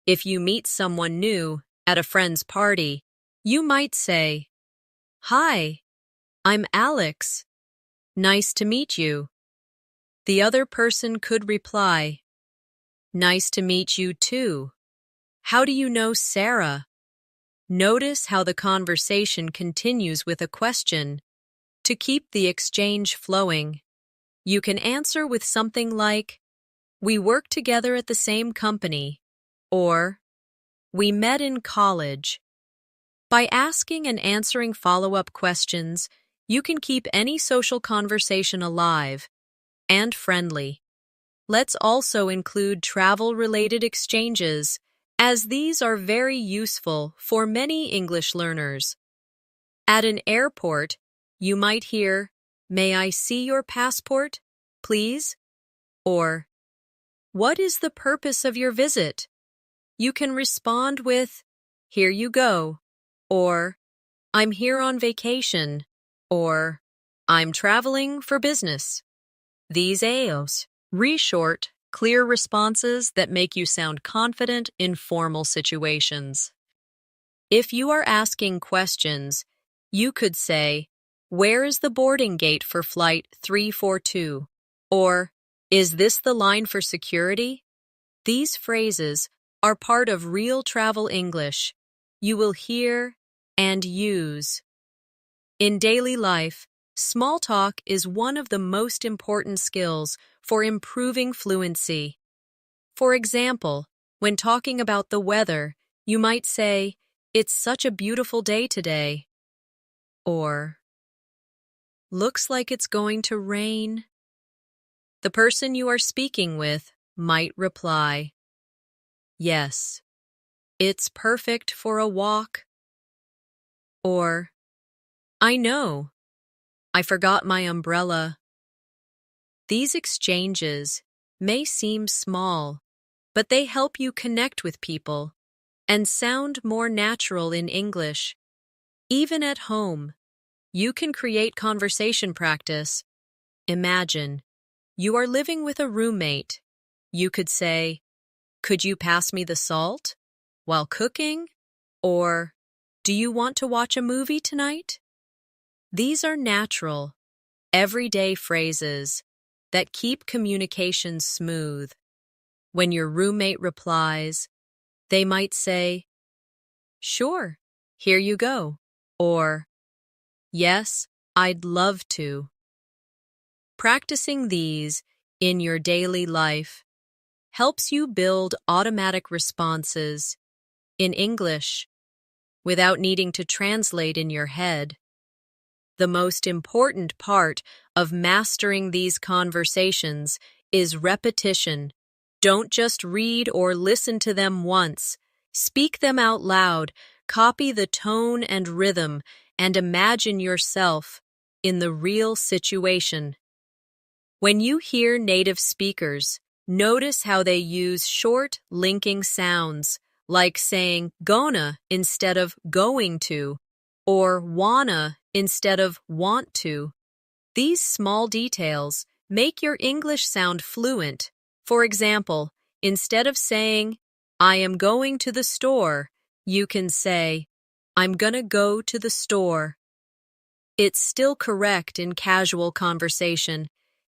If you meet someone new at a friend's party, you might say, "Hi, I'm Alex. Nice to meet you." The other person could reply, "Nice to meet you too. How do you know Sarah?" Notice how the conversation continues with a question. To keep the exchange flowing, you can answer with something like, "We work together at the same company," or "We met in college." By asking and answering follow-up questions, you can keep any social conversation alive and friendly. Let's also include travel-related exchanges, as these are very useful for many English learners. At an airport, you might hear, "May I see your passport, please?" Or, "What is the purpose of your visit?" You can respond with, "Here you go," or, "I'm here on vacation," or, "I'm traveling for business." These AOs re-short, clear responses that make you sound confident in formal situations. If you are asking questions, you could say, "Where is the boarding gate for flight 342?" Or, "Is this the line for security?" These phrases are part of real travel English you will hear and use. In daily life, small talk is one of the most important skills for improving fluency. For example, when talking about the weather, you might say, "It's such a beautiful day today." Or, "Looks like it's going to rain." The person you are speaking with might reply, "Yes, it's perfect for a walk." Or, "I know, I forgot my umbrella." These exchanges may seem small, but they help you connect with people and sound more natural in English. Even at home, you can create conversation practice. Imagine, you are living with a roommate. You could say, "Could you pass me the salt while cooking?" Or, "Do you want to watch a movie tonight?" These are natural, everyday phrases that keep communication smooth. When your roommate replies, they might say, "Sure, here you go," or, "Yes, I'd love to." Practicing these in your daily life helps you build automatic responses in English without needing to translate in your head. The most important part of mastering these conversations is repetition. Don't just read or listen to them once. Speak them out loud, copy the tone and rhythm, and imagine yourself in the real situation. When you hear native speakers, notice how they use short, linking sounds, like saying gonna instead of going to, or wanna instead of want to. These small details make your English sound fluent. For example, instead of saying, "I am going to the store," you can say, "I'm gonna go to the store." it's still correct in casual conversation,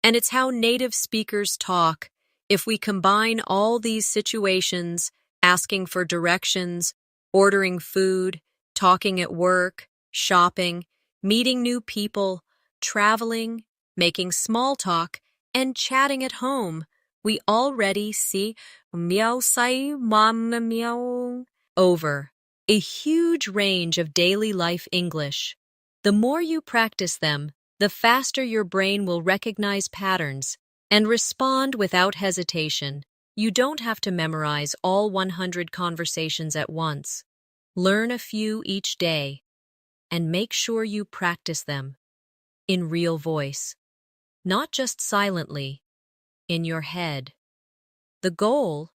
and it's how native speakers talk. If we combine all these situations, asking for directions, ordering food, talking at work, shopping, meeting new people, traveling, making small talk, and chatting at home, we already see meow sai mama meow over a huge range of daily life English. The more you practice them, the faster your brain will recognize patterns and respond without hesitation. You don't have to memorize all 100 conversations at once. Learn a few each day and make sure you practice them in real voice, not just silently, in your head. The goal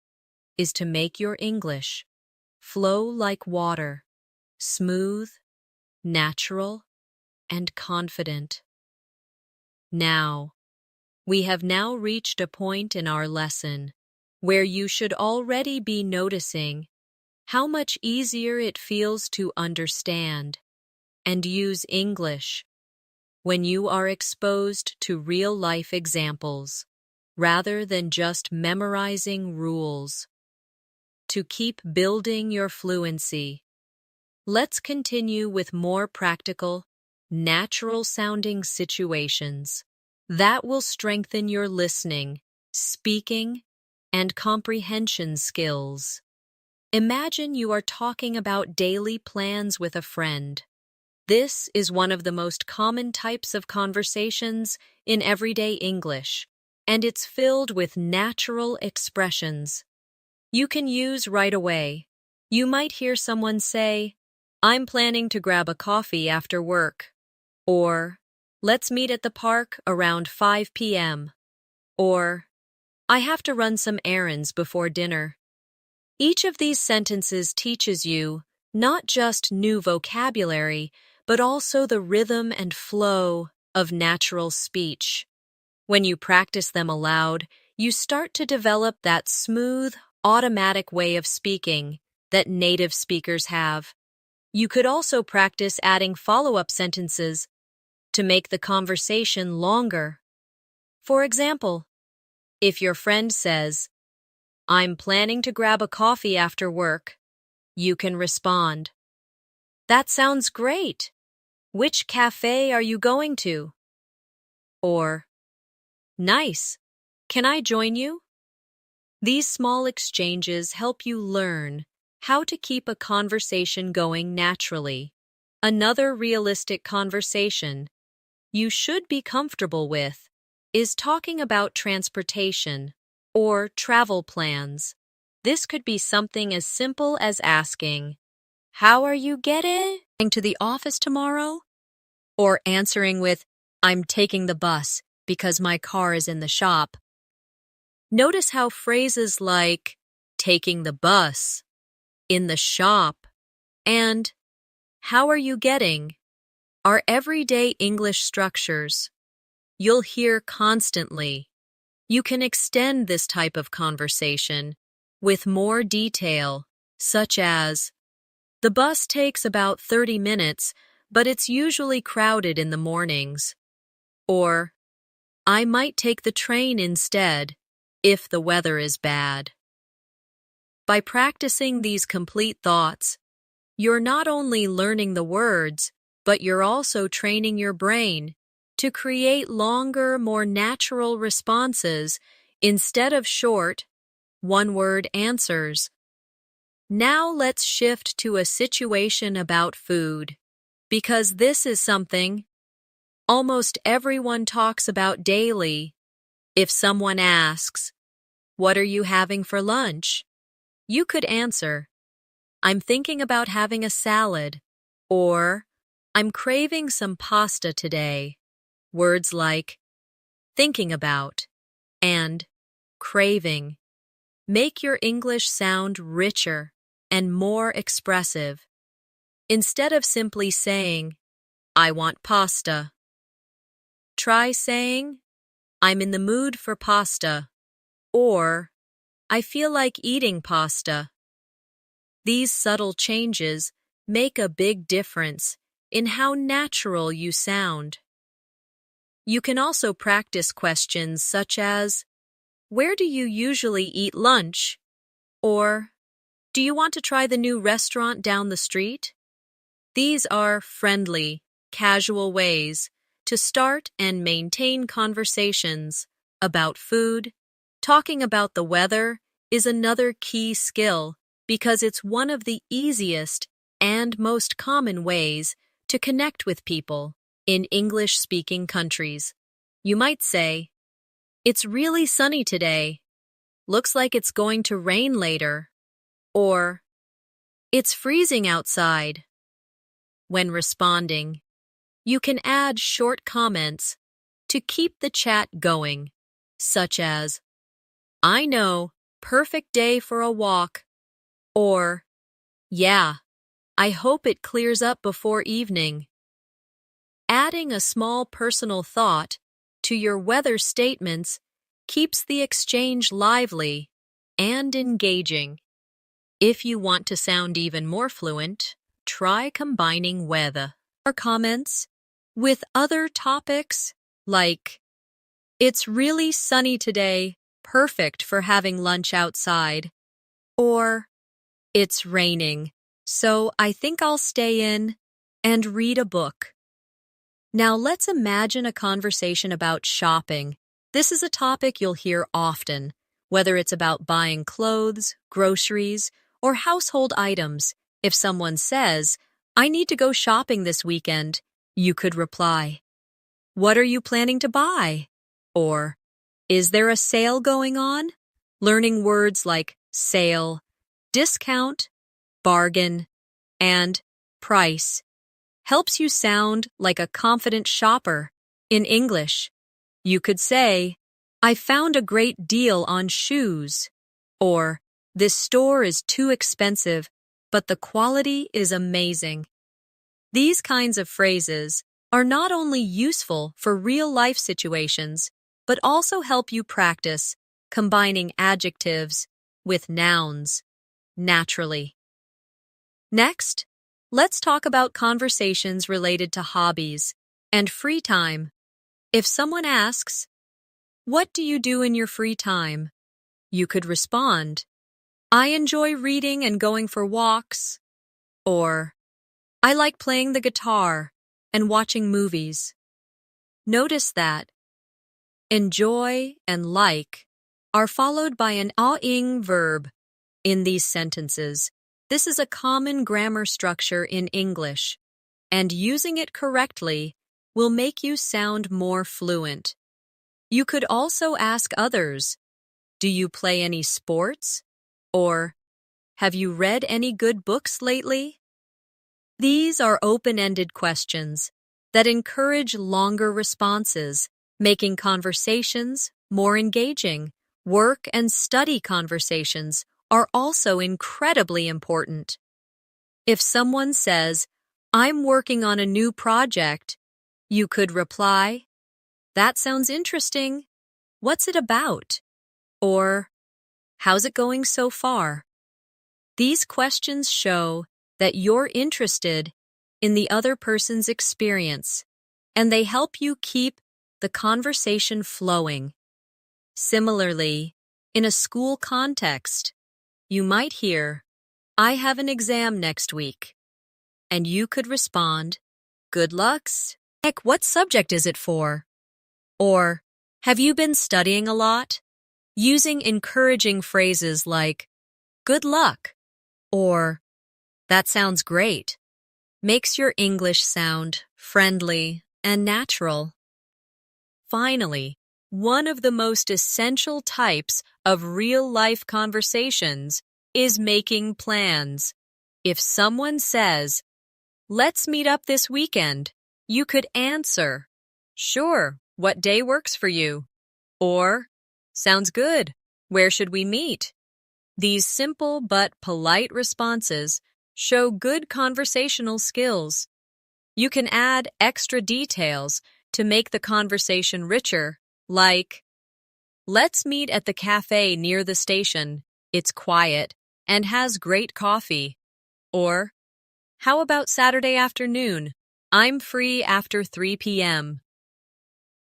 is to make your English flow like water, smooth, natural, and confident. Now, we have now reached a point in our lesson where you should already be noticing how much easier it feels to understand and use English when you are exposed to real-life examples rather than just memorizing rules. To keep building your fluency, let's continue with more practical, natural-sounding situations that will strengthen your listening, speaking, and comprehension skills. Imagine you are talking about daily plans with a friend. This is one of the most common types of conversations in everyday English, and it's filled with natural expressions you can use right away. You might hear someone say, "I'm planning to grab a coffee after work," or "Let's meet at the park around 5 p.m., or "I have to run some errands before dinner." Each of these sentences teaches you not just new vocabulary, but also the rhythm and flow of natural speech. When you practice them aloud, you start to develop that smooth, automatic way of speaking that native speakers have. You could also practice adding follow-up sentences to make the conversation longer. For example, if your friend says, "I'm planning to grab a coffee after work," you can respond, "That sounds great. Which cafe are you going to?" Or, "Nice. Can I join you?" These small exchanges help you learn how to keep a conversation going naturally. Another realistic conversation you should be comfortable with is talking about transportation or travel plans. This could be something as simple as asking, "How are you getting to the office tomorrow?" Or answering with, "I'm taking the bus because my car is in the shop." Notice how phrases like "taking the bus," "in the shop," and "how are you getting" are everyday English structures you'll hear constantly. You can extend this type of conversation with more detail, such as, "The bus takes about 30 minutes, but it's usually crowded in the mornings." Or, "I might take the train instead if the weather is bad." By practicing these complete thoughts, you're not only learning the words, but you're also training your brain to create longer, more natural responses instead of short, one-word answers. Now let's shift to a situation about food, because this is something almost everyone talks about daily. If someone asks, "What are you having for lunch?" you could answer, "I'm thinking about having a salad," or "I'm craving some pasta today." Words like thinking about and craving make your English sound richer and more expressive. Instead of simply saying, "I want pasta," try saying, "I'm in the mood for pasta," or "I feel like eating pasta." These subtle changes make a big difference in how natural you sound. You can also practice questions such as, "Where do you usually eat lunch?" Or, "Do you want to try the new restaurant down the street?" These are friendly, casual ways to start and maintain conversations about food. Talking about the weather is another key skill because it's one of the easiest and most common ways to connect with people in English-speaking countries. You might say, "It's really sunny today. Looks like it's going to rain later." Or, "It's freezing outside." When responding, you can add short comments to keep the chat going, such as, "I know, perfect day for a walk." Or, "Yeah, I hope it clears up before evening." Adding a small personal thought to your weather statements keeps the exchange lively and engaging. If you want to sound even more fluent, try combining weather or comments with other topics like, "It's really sunny today, perfect for having lunch outside." Or, "It's raining, so I think I'll stay in and read a book." Now let's imagine a conversation about shopping. This is a topic you'll hear often, whether it's about buying clothes, groceries, or household items. If someone says, "I need to go shopping this weekend," you could reply, "What are you planning to buy?" Or, "Is there a sale going on?" Learning words like sale, discount, bargain, and price helps you sound like a confident shopper. In English, you could say, "I found a great deal on shoes." Or, "This store is too expensive, but the quality is amazing." These kinds of phrases are not only useful for real-life situations, but also help you practice combining adjectives with nouns naturally. Next, let's talk about conversations related to hobbies and free time. If someone asks, "What do you do in your free time?" you could respond, "I enjoy reading and going for walks." Or, "I like playing the guitar and watching movies." Notice that enjoy and like are followed by an ing verb in these sentences. This is a common grammar structure in English, and using it correctly will make you sound more fluent. You could also ask others, "Do you play any sports?" Or, "Have you read any good books lately?" These are open-ended questions that encourage longer responses, making conversations more engaging. Work and study conversations are also incredibly important. If someone says, "I'm working on a new project," you could reply, "That sounds interesting. What's it about?" Or, "How's it going so far?" These questions show that you're interested in the other person's experience, and they help you keep the conversation flowing. Similarly, in a school context, you might hear, "I have an exam next week," and you could respond, "Good lucks. Heck, what subject is it for?" Or, "Have you been studying a lot?" Using encouraging phrases like, "Good luck," or "That sounds great," makes your English sound friendly and natural. Finally, one of the most essential types of real-life conversations is making plans. If someone says, "Let's meet up this weekend," you could answer, "Sure, what day works for you?" Or, "Sounds good. Where should we meet?" These simple but polite responses show good conversational skills. You can add extra details to make the conversation richer, like, "Let's meet at the cafe near the station. It's quiet and has great coffee." Or, "How about Saturday afternoon? I'm free after 3 p.m.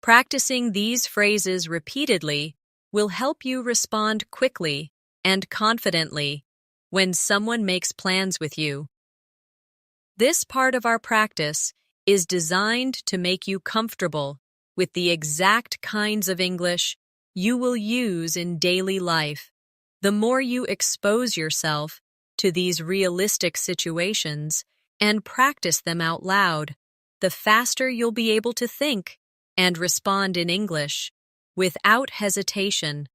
Practicing these phrases repeatedly will help you respond quickly and confidently when someone makes plans with you. This part of our practice is designed to make you comfortable with the exact kinds of English you will use in daily life. The more you expose yourself to these realistic situations and practice them out loud, the faster you'll be able to think and respond in English without hesitation.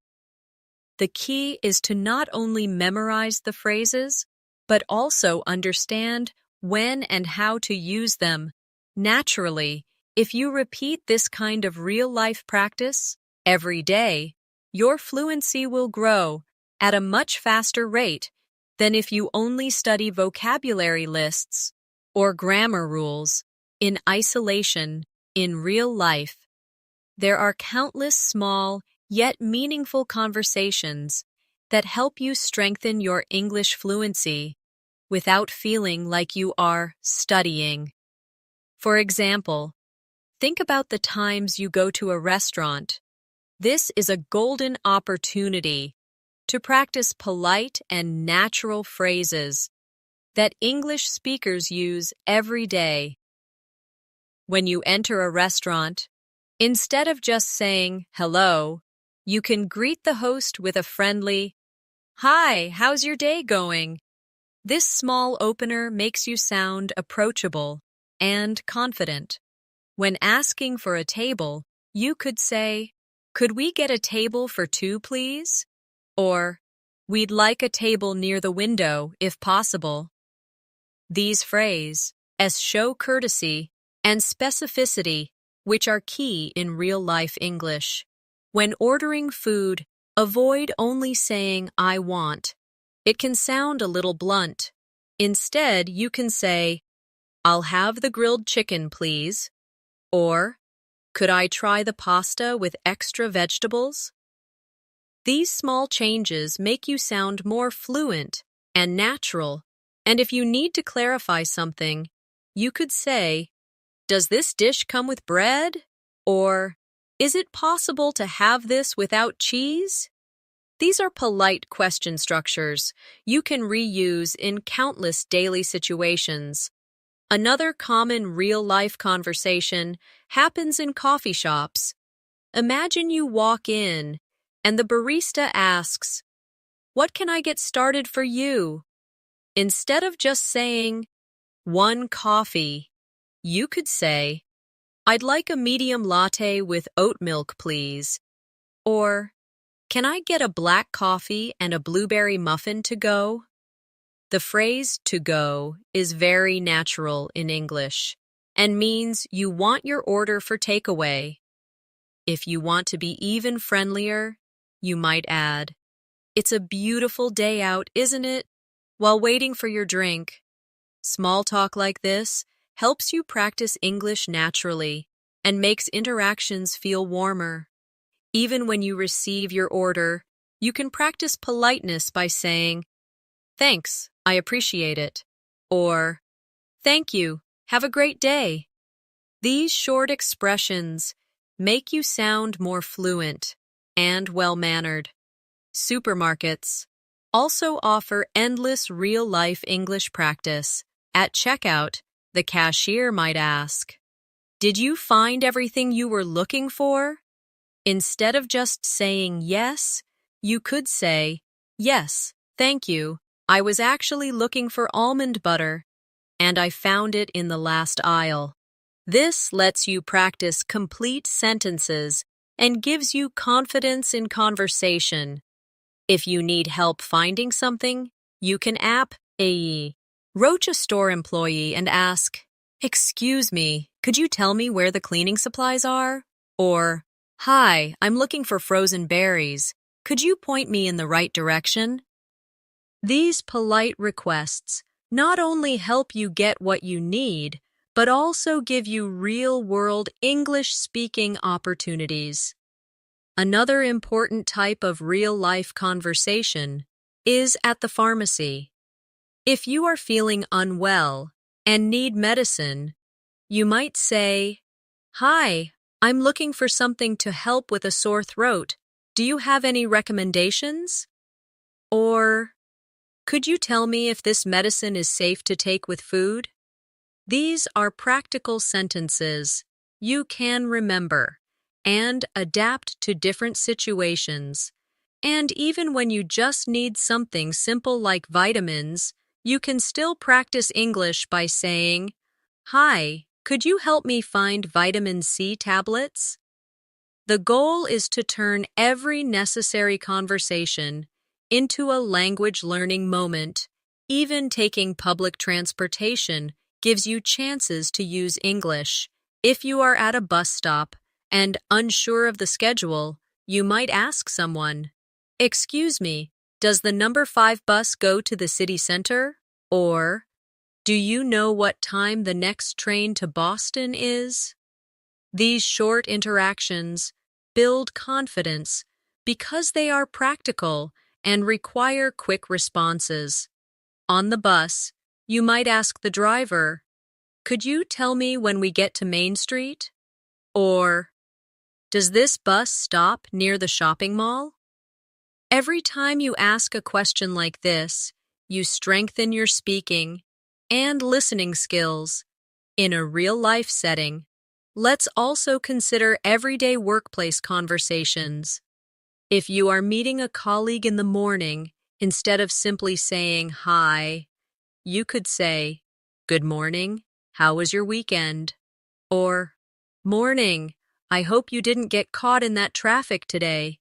The key is to not only memorize the phrases, but also understand when and how to use them. Naturally, if you repeat this kind of real-life practice every day, your fluency will grow at a much faster rate than if you only study vocabulary lists or grammar rules in isolation in real life. There are countless small yet meaningful conversations that help you strengthen your English fluency without feeling like you are studying. For example, think about the times you go to a restaurant. This is a golden opportunity to practice polite and natural phrases that English speakers use every day. When you enter a restaurant, instead of just saying hello, you can greet the host with a friendly, "Hi, how's your day going?" This small opener makes you sound approachable and confident. When asking for a table, you could say, "Could we get a table for two, please?" Or, "We'd like a table near the window, if possible." These phrases show courtesy and specificity, which are key in real-life English. When ordering food, avoid only saying, "I want." It can sound a little blunt. Instead, you can say, "I'll have the grilled chicken, please." Or, "Could I try the pasta with extra vegetables?" These small changes make you sound more fluent and natural, and if you need to clarify something, you could say, "Does this dish come with bread?" Or, "Is it possible to have this without cheese?" These are polite question structures you can reuse in countless daily situations. Another common real-life conversation happens in coffee shops. Imagine you walk in and the barista asks, "What can I get started for you?" Instead of just saying, "One coffee," you could say, "I'd like a medium latte with oat milk, please." Or, "Can I get a black coffee and a blueberry muffin to go?" The phrase "to go" is very natural in English and means you want your order for takeaway. If you want to be even friendlier, you might add, "It's a beautiful day out, isn't it?" while waiting for your drink. Small talk like this helps you practice English naturally and makes interactions feel warmer. Even when you receive your order, you can practice politeness by saying, "Thanks, I appreciate it," or "Thank you, have a great day." These short expressions make you sound more fluent and well-mannered. Supermarkets also offer endless real-life English practice. At checkout, the cashier might ask, "Did you find everything you were looking for?" Instead of just saying yes, you could say, "Yes, thank you. I was actually looking for almond butter, and I found it in the last aisle." This lets you practice complete sentences and gives you confidence in conversation. If you need help finding something, you can approach a store employee and ask, "Excuse me, could you tell me where the cleaning supplies are?" Or, "Hi, I'm looking for frozen berries. Could you point me in the right direction?" These polite requests not only help you get what you need, but also give you real-world English-speaking opportunities. Another important type of real-life conversation is at the pharmacy. If you are feeling unwell and need medicine, You might say, "Hi, I'm looking for something to help with a sore throat. Do you have any recommendations?" Or, "Could you tell me if this medicine is safe to take with food?" These are practical sentences you can remember and adapt to different situations. And even when you just need something simple like vitamins, you can still practice English by saying, "Hi, could you help me find vitamin C tablets?" The goal is to turn every necessary conversation into a language learning moment. Even taking public transportation gives you chances to use English. If you are at a bus stop and unsure of the schedule, you might ask someone, "Excuse me, does the number 5 bus go to the city center?" Or, "Do you know what time the next train to Boston is?" These short interactions build confidence because they are practical and require quick responses. On the bus, you might ask the driver, "Could you tell me when we get to Main Street?" Or, "Does this bus stop near the shopping mall?" Every time you ask a question like this, you strengthen your speaking and listening skills in a real-life setting. Let's also consider everyday workplace conversations. If you are meeting a colleague in the morning, instead of simply saying hi, you could say, "Good morning, how was your weekend?" Or, "Morning, I hope you didn't get caught in that traffic today."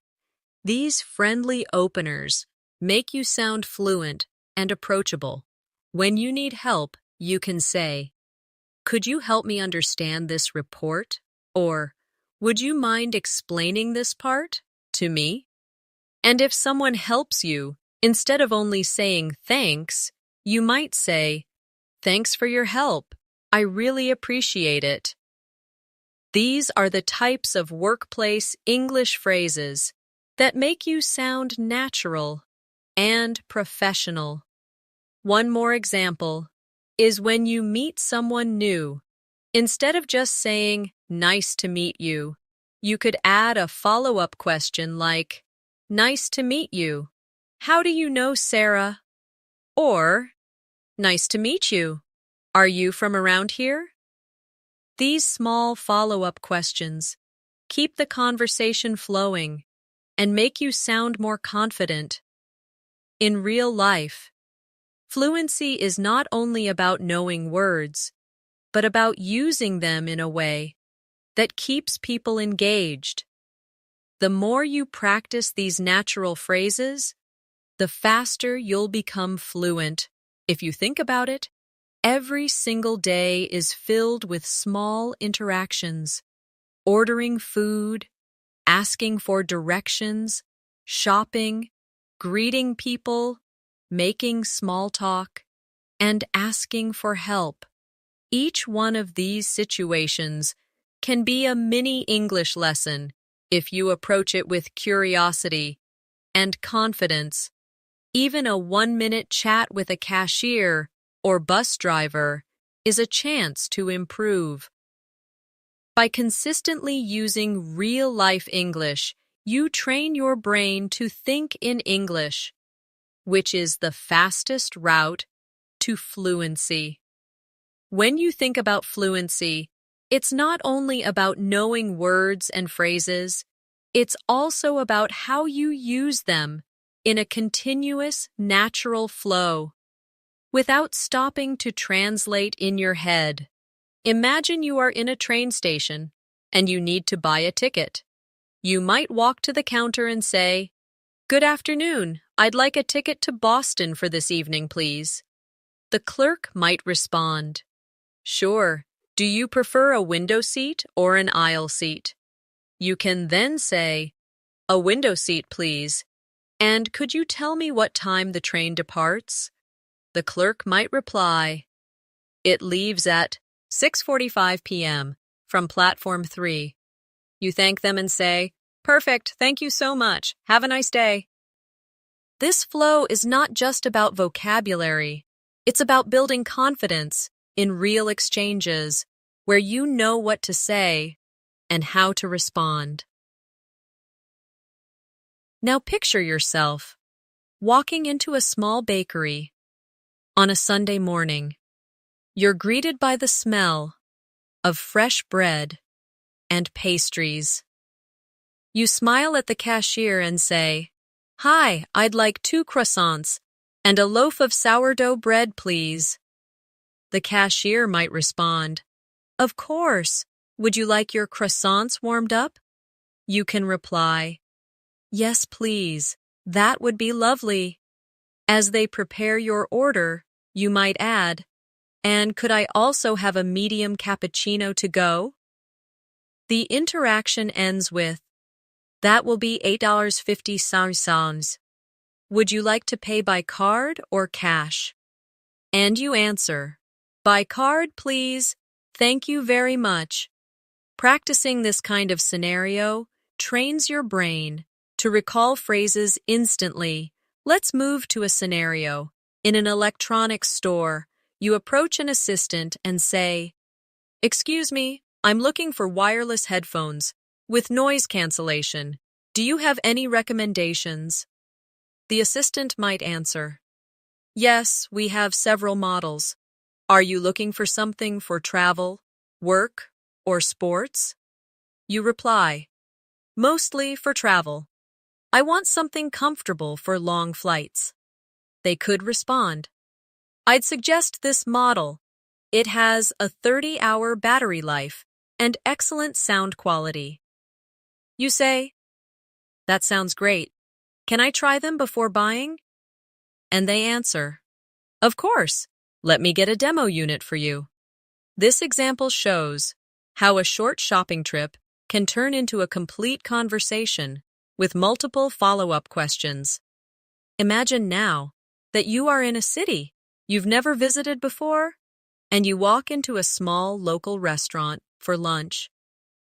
These friendly openers make you sound fluent and approachable. When you need help, you can say, "Could you help me understand this report?" Or, "Would you mind explaining this part to me?" And if someone helps you, instead of only saying thanks, you might say, "Thanks for your help. I really appreciate it." These are the types of workplace English phrases that make you sound natural and professional. One more example is when you meet someone new. Instead of just saying, "Nice to meet you," you could add a follow-up question like, "Nice to meet you. How do you know Sarah?" Or, "Nice to meet you. Are you from around here?" These small follow-up questions keep the conversation flowing and make you sound more confident. In real life, fluency is not only about knowing words, but about using them in a way that keeps people engaged. The more you practice these natural phrases, the faster you'll become fluent. If you think about it, every single day is filled with small interactions: ordering food, asking for directions, shopping, greeting people, making small talk, and asking for help. Each one of these situations can be a mini English lesson if you approach it with curiosity and confidence. Even a 1-minute chat with a cashier or bus driver is a chance to improve. By consistently using real-life English, you train your brain to think in English, which is the fastest route to fluency. When you think about fluency, it's not only about knowing words and phrases, it's also about how you use them in a continuous, natural flow, without stopping to translate in your head. Imagine you are in a train station and you need to buy a ticket. You might walk to the counter and say, "Good afternoon, I'd like a ticket to Boston for this evening, please." The clerk might respond, "Sure, do you prefer a window seat or an aisle seat?" You can then say, "A window seat, please. And could you tell me what time the train departs?" The clerk might reply, "It leaves at 6:45 p.m. from platform 3. You thank them and say, "Perfect, thank you so much. Have a nice day." This flow is not just about vocabulary. It's about building confidence in real exchanges, where you know what to say and how to respond. Now picture yourself walking into a small bakery on a Sunday morning. You're greeted by the smell of fresh bread and pastries. You smile at the cashier and say, "Hi, I'd like 2 croissants and a loaf of sourdough bread, please." The cashier might respond, "Of course. Would you like your croissants warmed up?" You can reply, "Yes, please. That would be lovely." As they prepare your order, you might add, "And could I also have a medium cappuccino to go?" The interaction ends with, "That will be $8.50. Would you like to pay by card or cash?" And you answer, "By card, please. Thank you very much." Practicing this kind of scenario trains your brain to recall phrases instantly. Let's move to a scenario. In an electronics store, you approach an assistant and say, "Excuse me, I'm looking for wireless headphones with noise cancellation. Do you have any recommendations?" The assistant might answer, "Yes, we have several models. Are you looking for something for travel, work, or sports?" You reply, "Mostly for travel. I want something comfortable for long flights." They could respond, "I'd suggest this model. It has a 30-hour battery life and excellent sound quality." You say, "That sounds great. Can I try them before buying?" And they answer, "Of course. Let me get a demo unit for you." This example shows how a short shopping trip can turn into a complete conversation with multiple follow-up questions. Imagine now that you are in a city you've never visited before, and you walk into a small local restaurant for lunch.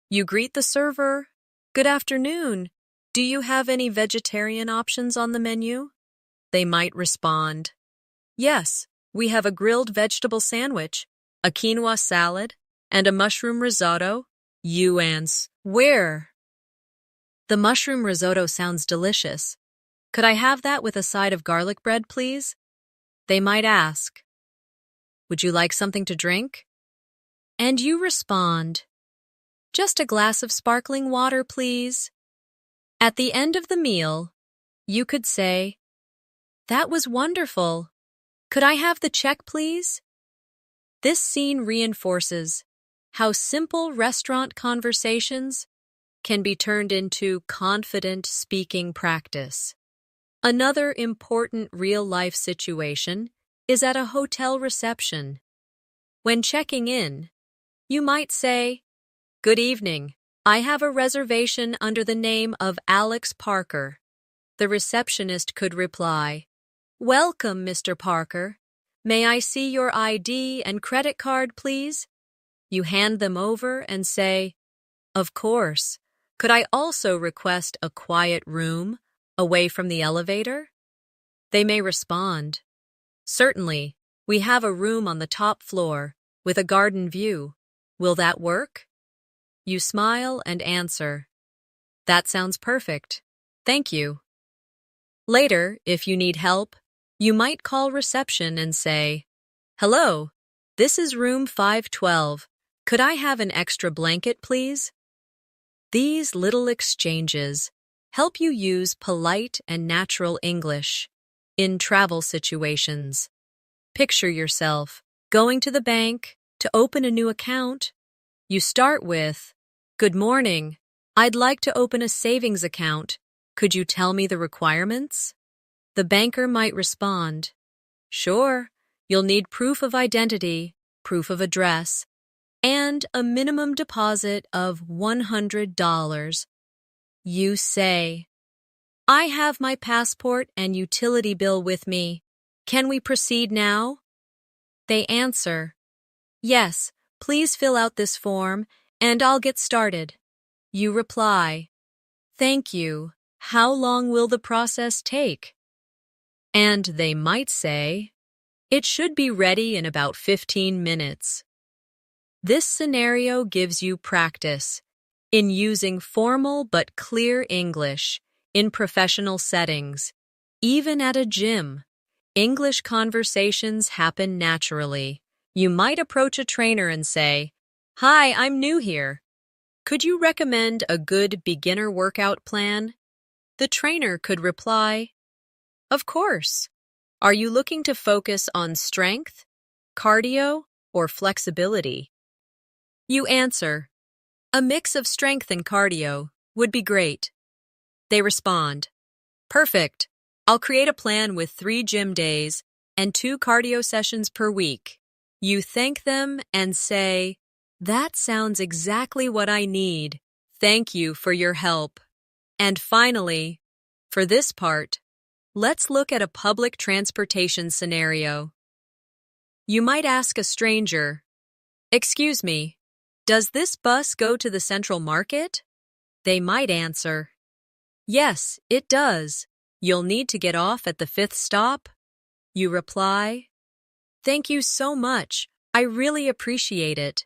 You greet the server, "Good afternoon. Do you have any vegetarian options on the menu?" They might respond, "Yes, we have a grilled vegetable sandwich, a quinoa salad, and a mushroom risotto." You answer, "Where?" "The mushroom risotto sounds delicious. Could I have that with a side of garlic bread, please?" They might ask, "Would you like something to drink?" And you respond, "Just a glass of sparkling water, please." At the end of the meal, you could say, "That was wonderful. Could I have the check, please?" This scene reinforces how simple restaurant conversations can be turned into confident speaking practice. Another important real-life situation is at a hotel reception. When checking in, you might say, "Good evening. I have a reservation under the name of Alex Parker." The receptionist could reply, "Welcome, Mr. Parker. May I see your ID and credit card, please?" You hand them over and say, "Of course. Could I also request a quiet room away from the elevator?" They may respond, "Certainly. We have a room on the top floor with a garden view. Will that work?" You smile and answer, "That sounds perfect. Thank you." Later, if you need help, you might call reception and say, "Hello, this is room 512. Could I have an extra blanket, please?" These little exchanges help you use polite and natural English in travel situations. Picture yourself going to the bank to open a new account. You start with, "Good morning. I'd like to open a savings account. Could you tell me the requirements?" The banker might respond, "Sure. You'll need proof of identity, proof of address, and a minimum deposit of $100. You say, "I have my passport and utility bill with me. Can we proceed now?" They answer, "Yes, please fill out this form and I'll get started." You reply, "Thank you. How long will the process take?" And they might say, "It should be ready in about 15 minutes. This scenario gives you practice in using formal but clear English in professional settings. Even at a gym, English conversations happen naturally. You might approach a trainer and say, "Hi, I'm new here. Could you recommend a good beginner workout plan?" The trainer could reply, "Of course. Are you looking to focus on strength, cardio, or flexibility?" You answer, "A mix of strength and cardio would be great." They respond, "Perfect. I'll create a plan with 3 gym days and 2 cardio sessions per week." You thank them and say, "That sounds exactly what I need. Thank you for your help." And finally, for this part, let's look at a public transportation scenario. You might ask a stranger, "Excuse me, does this bus go to the Central Market?" They might answer, "Yes, it does. You'll need to get off at the 5th stop." You reply, "Thank you so much. I really appreciate it."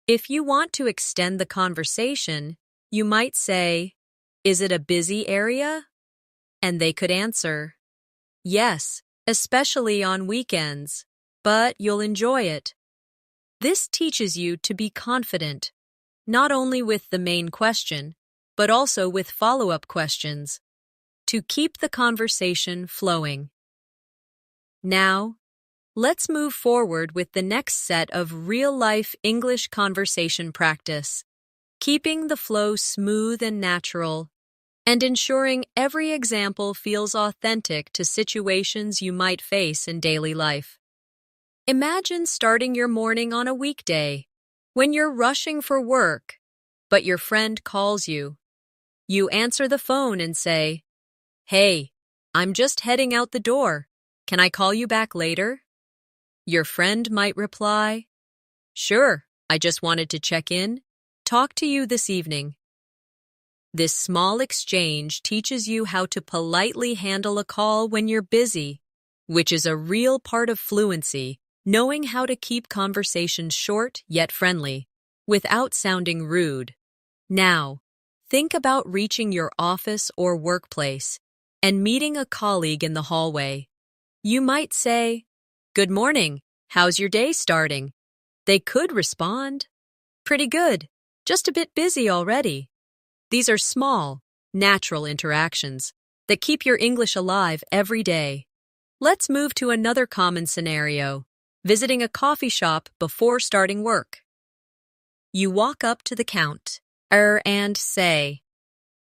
If you want to extend the conversation, you might say, "Is it a busy area?" And they could answer, "Yes, especially on weekends, but you'll enjoy it." This teaches you to be confident, not only with the main question, but also with follow-up questions, to keep the conversation flowing. Now, let's move forward with the next set of real-life English conversation practice, keeping the flow smooth and natural, and ensuring every example feels authentic to situations you might face in daily life. Imagine starting your morning on a weekday, when you're rushing for work, but your friend calls you. You answer the phone and say, "Hey, I'm just heading out the door. Can I call you back later?" Your friend might reply, "Sure, I just wanted to check in. Talk to you this evening." This small exchange teaches you how to politely handle a call when you're busy, which is a real part of fluency, knowing how to keep conversations short yet friendly, without sounding rude. Now, think about reaching your office or workplace and meeting a colleague in the hallway. You might say, "Good morning. How's your day starting?" They could respond, "Pretty good. Just a bit busy already." These are small, natural interactions that keep your English alive every day. Let's move to another common scenario, visiting a coffee shop before starting work. You walk up to the counter and say,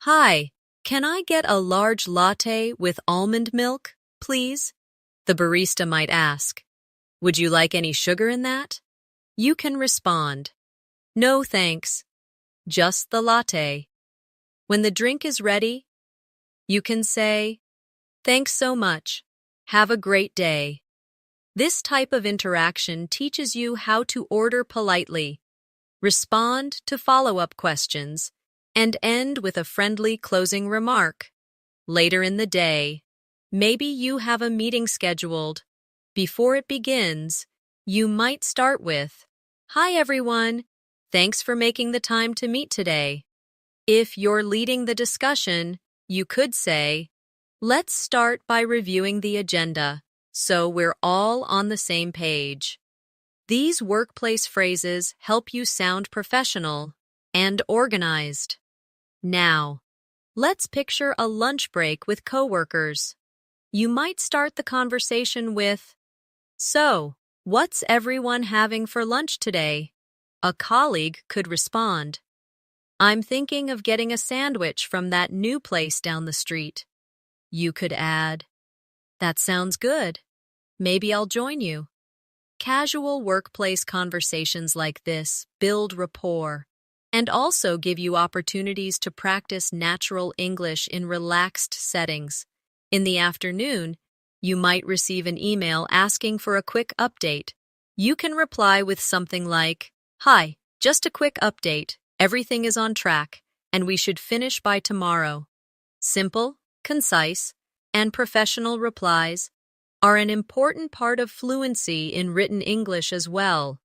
"Hi, can I get a large latte with almond milk, please?" The barista might ask, "Would you like any sugar in that?" You can respond, "No, thanks. Just the latte." When the drink is ready, you can say, "Thanks so much. Have a great day." This type of interaction teaches you how to order politely, respond to follow-up questions, and end with a friendly closing remark. Later in the day, maybe you have a meeting scheduled. Before it begins, you might start with, "Hi everyone, thanks for making the time to meet today." If you're leading the discussion, you could say, "Let's start by reviewing the agenda, so we're all on the same page." These workplace phrases help you sound professional and organized. Now, let's picture a lunch break with coworkers. You might start the conversation with, "So, what's everyone having for lunch today?" A colleague could respond, "I'm thinking of getting a sandwich from that new place down the street." You could add, "That sounds good. Maybe I'll join you." Casual workplace conversations like this build rapport and also give you opportunities to practice natural English in relaxed settings. In the afternoon, you might receive an email asking for a quick update. You can reply with something like, "Hi, just a quick update. Everything is on track, and we should finish by tomorrow." Simple, concise, and professional replies are an important part of fluency in written English as well.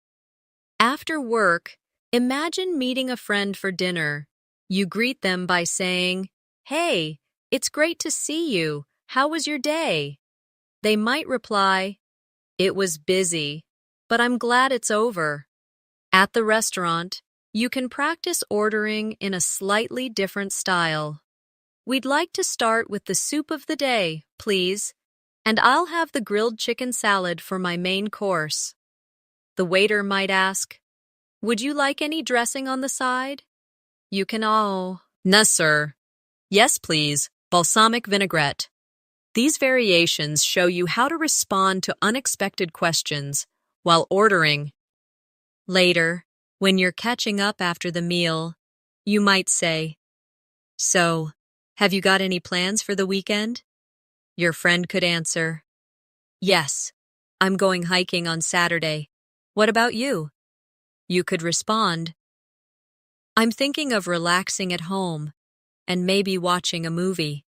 After work, imagine meeting a friend for dinner. You greet them by saying, "Hey, it's great to see you. How was your day?" They might reply, "It was busy, but I'm glad it's over." At the restaurant, you can practice ordering in a slightly different style. "We'd like to start with the soup of the day, please, and I'll have the grilled chicken salad for my main course." The waiter might ask, "Would you like any dressing on the side?" You can "No, sir." "Yes, please, balsamic vinaigrette." These variations show you how to respond to unexpected questions while ordering. Later, when you're catching up after the meal, you might say, "So, have you got any plans for the weekend?" Your friend could answer, "Yes, I'm going hiking on Saturday. What about you?" You could respond, "I'm thinking of relaxing at home and maybe watching a movie."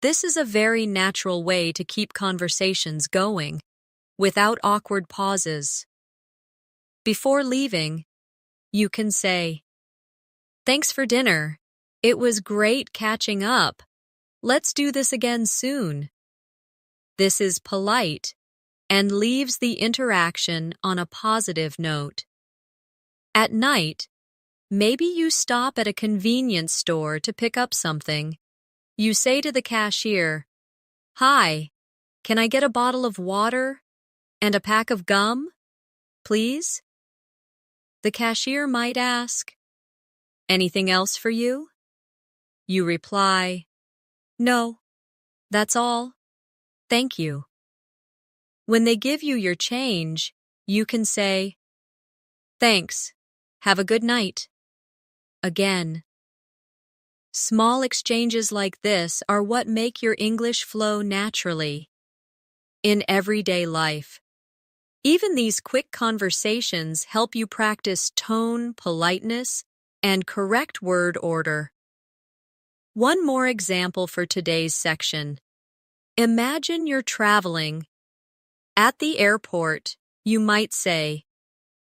This is a very natural way to keep conversations going without awkward pauses. Before leaving, you can say, "Thanks for dinner. It was great catching up. Let's do this again soon." This is polite and leaves the interaction on a positive note. At night, maybe you stop at a convenience store to pick up something. You say to the cashier, "Hi, can I get a bottle of water and a pack of gum, please?" The cashier might ask, "Anything else for you?" You reply, "No, that's all. Thank you." When they give you your change, you can say, "Thanks. Have a good night." Again. Small exchanges like this are what make your English flow naturally. In everyday life, even these quick conversations help you practice tone, politeness, and correct word order. One more example for today's section. Imagine you're traveling. At the airport, you might say,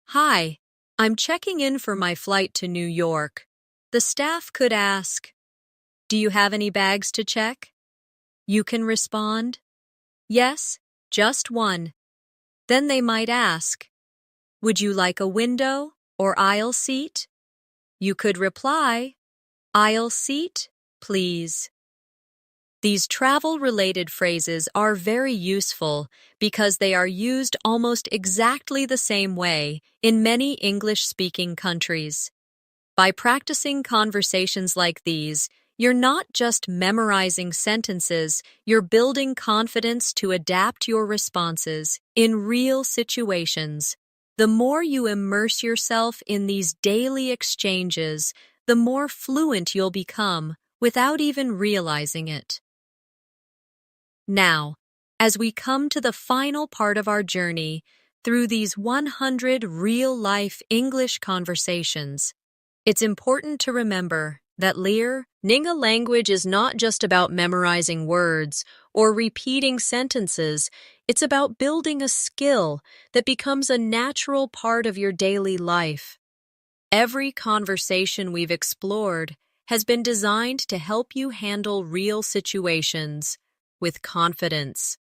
"Hi, I'm checking in for my flight to New York." The staff could ask, "Do you have any bags to check?" You can respond, "Yes, just one." Then they might ask, "Would you like a window or aisle seat?" You could reply, "Aisle seat, please." These travel-related phrases are very useful because they are used almost exactly the same way in many English-speaking countries. By practicing conversations like these, you're not just memorizing sentences, you're building confidence to adapt your responses in real situations. The more you immerse yourself in these daily exchanges, the more fluent you'll become without even realizing it. Now, as we come to the final part of our journey through these 100 real-life English conversations, it's important to remember that learning a language is not just about memorizing words or repeating sentences. It's about building a skill that becomes a natural part of your daily life. Every conversation we've explored has been designed to help you handle real situations with confidence.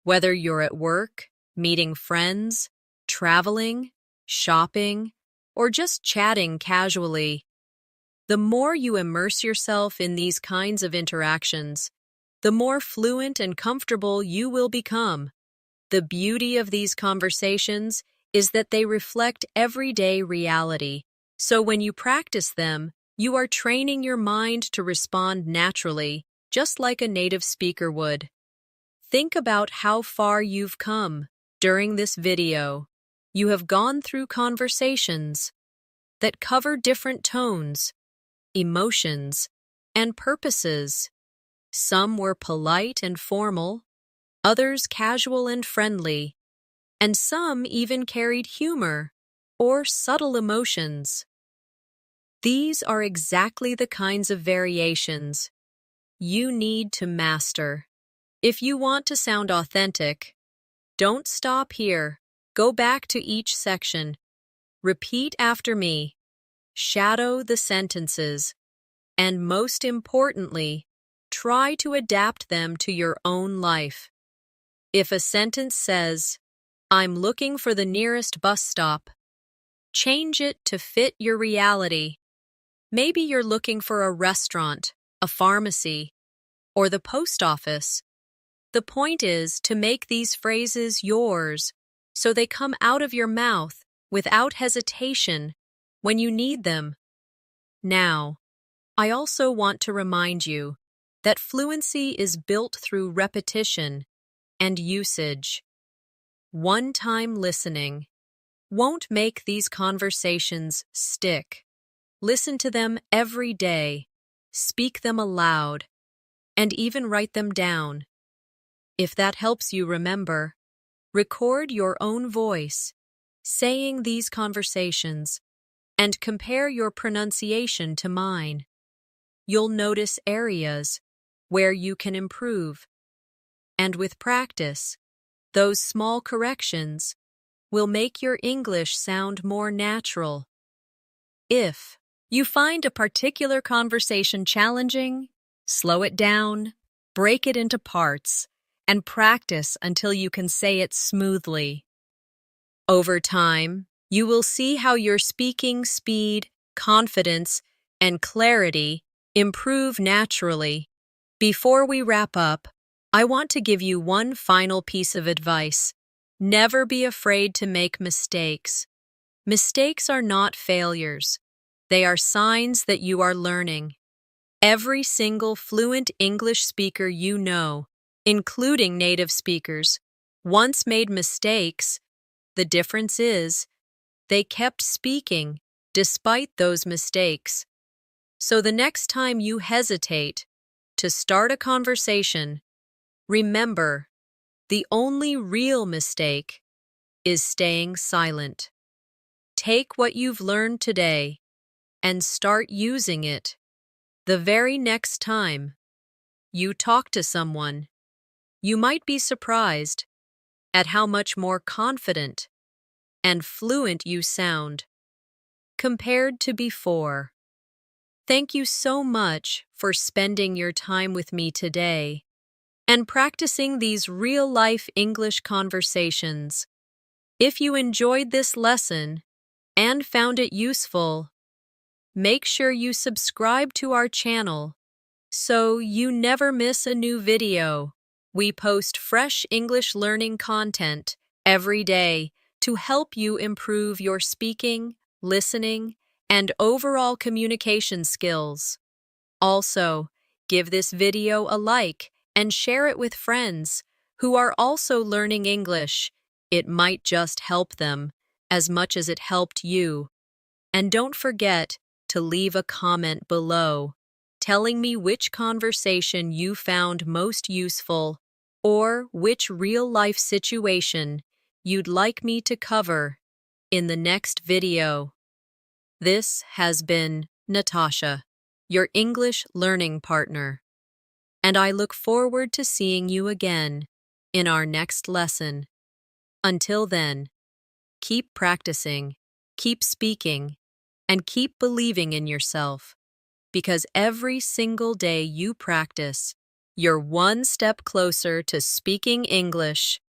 Whether you're at work, meeting friends, traveling, shopping, or just chatting casually, the more you immerse yourself in these kinds of interactions, the more fluent and comfortable you will become. The beauty of these conversations is that they reflect everyday reality. So when you practice them, you are training your mind to respond naturally, just like a native speaker would. Think about how far you've come. During this video, you have gone through conversations that cover different tones, emotions, and purposes. Some were polite and formal, others casual and friendly, and some even carried humor or subtle emotions. These are exactly the kinds of variations you need to master. If you want to sound authentic, don't stop here. Go back to each section. Repeat after me. Shadow the sentences. And most importantly, try to adapt them to your own life. If a sentence says, "I'm looking for the nearest bus stop," change it to fit your reality. Maybe you're looking for a restaurant, a pharmacy, or the post office. The point is to make these phrases yours so they come out of your mouth without hesitation when you need them. Now, I also want to remind you that fluency is built through repetition and usage. One-time listening won't make these conversations stick. Listen to them every day, speak them aloud, and even write them down. If that helps you remember, record your own voice, saying these conversations, and compare your pronunciation to mine. You'll notice areas where you can improve. And with practice, those small corrections will make your English sound more natural. If you find a particular conversation challenging, slow it down, break it into parts, and practice until you can say it smoothly. Over time, you will see how your speaking speed, confidence, and clarity improve naturally. Before we wrap up, I want to give you one final piece of advice. Never be afraid to make mistakes. Mistakes are not failures. They are signs that you are learning. Every single fluent English speaker you know, including native speakers, once made mistakes. The difference is, they kept speaking despite those mistakes. So the next time you hesitate to start a conversation, remember, the only real mistake is staying silent. Take what you've learned today and start using it the very next time you talk to someone. You might be surprised at how much more confident and fluent you sound compared to before. Thank you so much for spending your time with me today and practicing these real-life English conversations. If you enjoyed this lesson and found it useful, make sure you subscribe to our channel so you never miss a new video. We post fresh English learning content every day to help you improve your speaking, listening, and overall communication skills. Also, give this video a like and share it with friends who are also learning English. It might just help them as much as it helped you. And don't forget to leave a comment below telling me which conversation you found most useful or which real-life situation you'd like me to cover in the next video. This has been Natasha, your English learning partner, and I look forward to seeing you again in our next lesson. Until then, keep practicing, keep speaking, and keep believing in yourself, because every single day you practice, you're one step closer to speaking English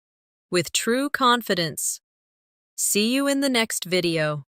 with true confidence. See you in the next video.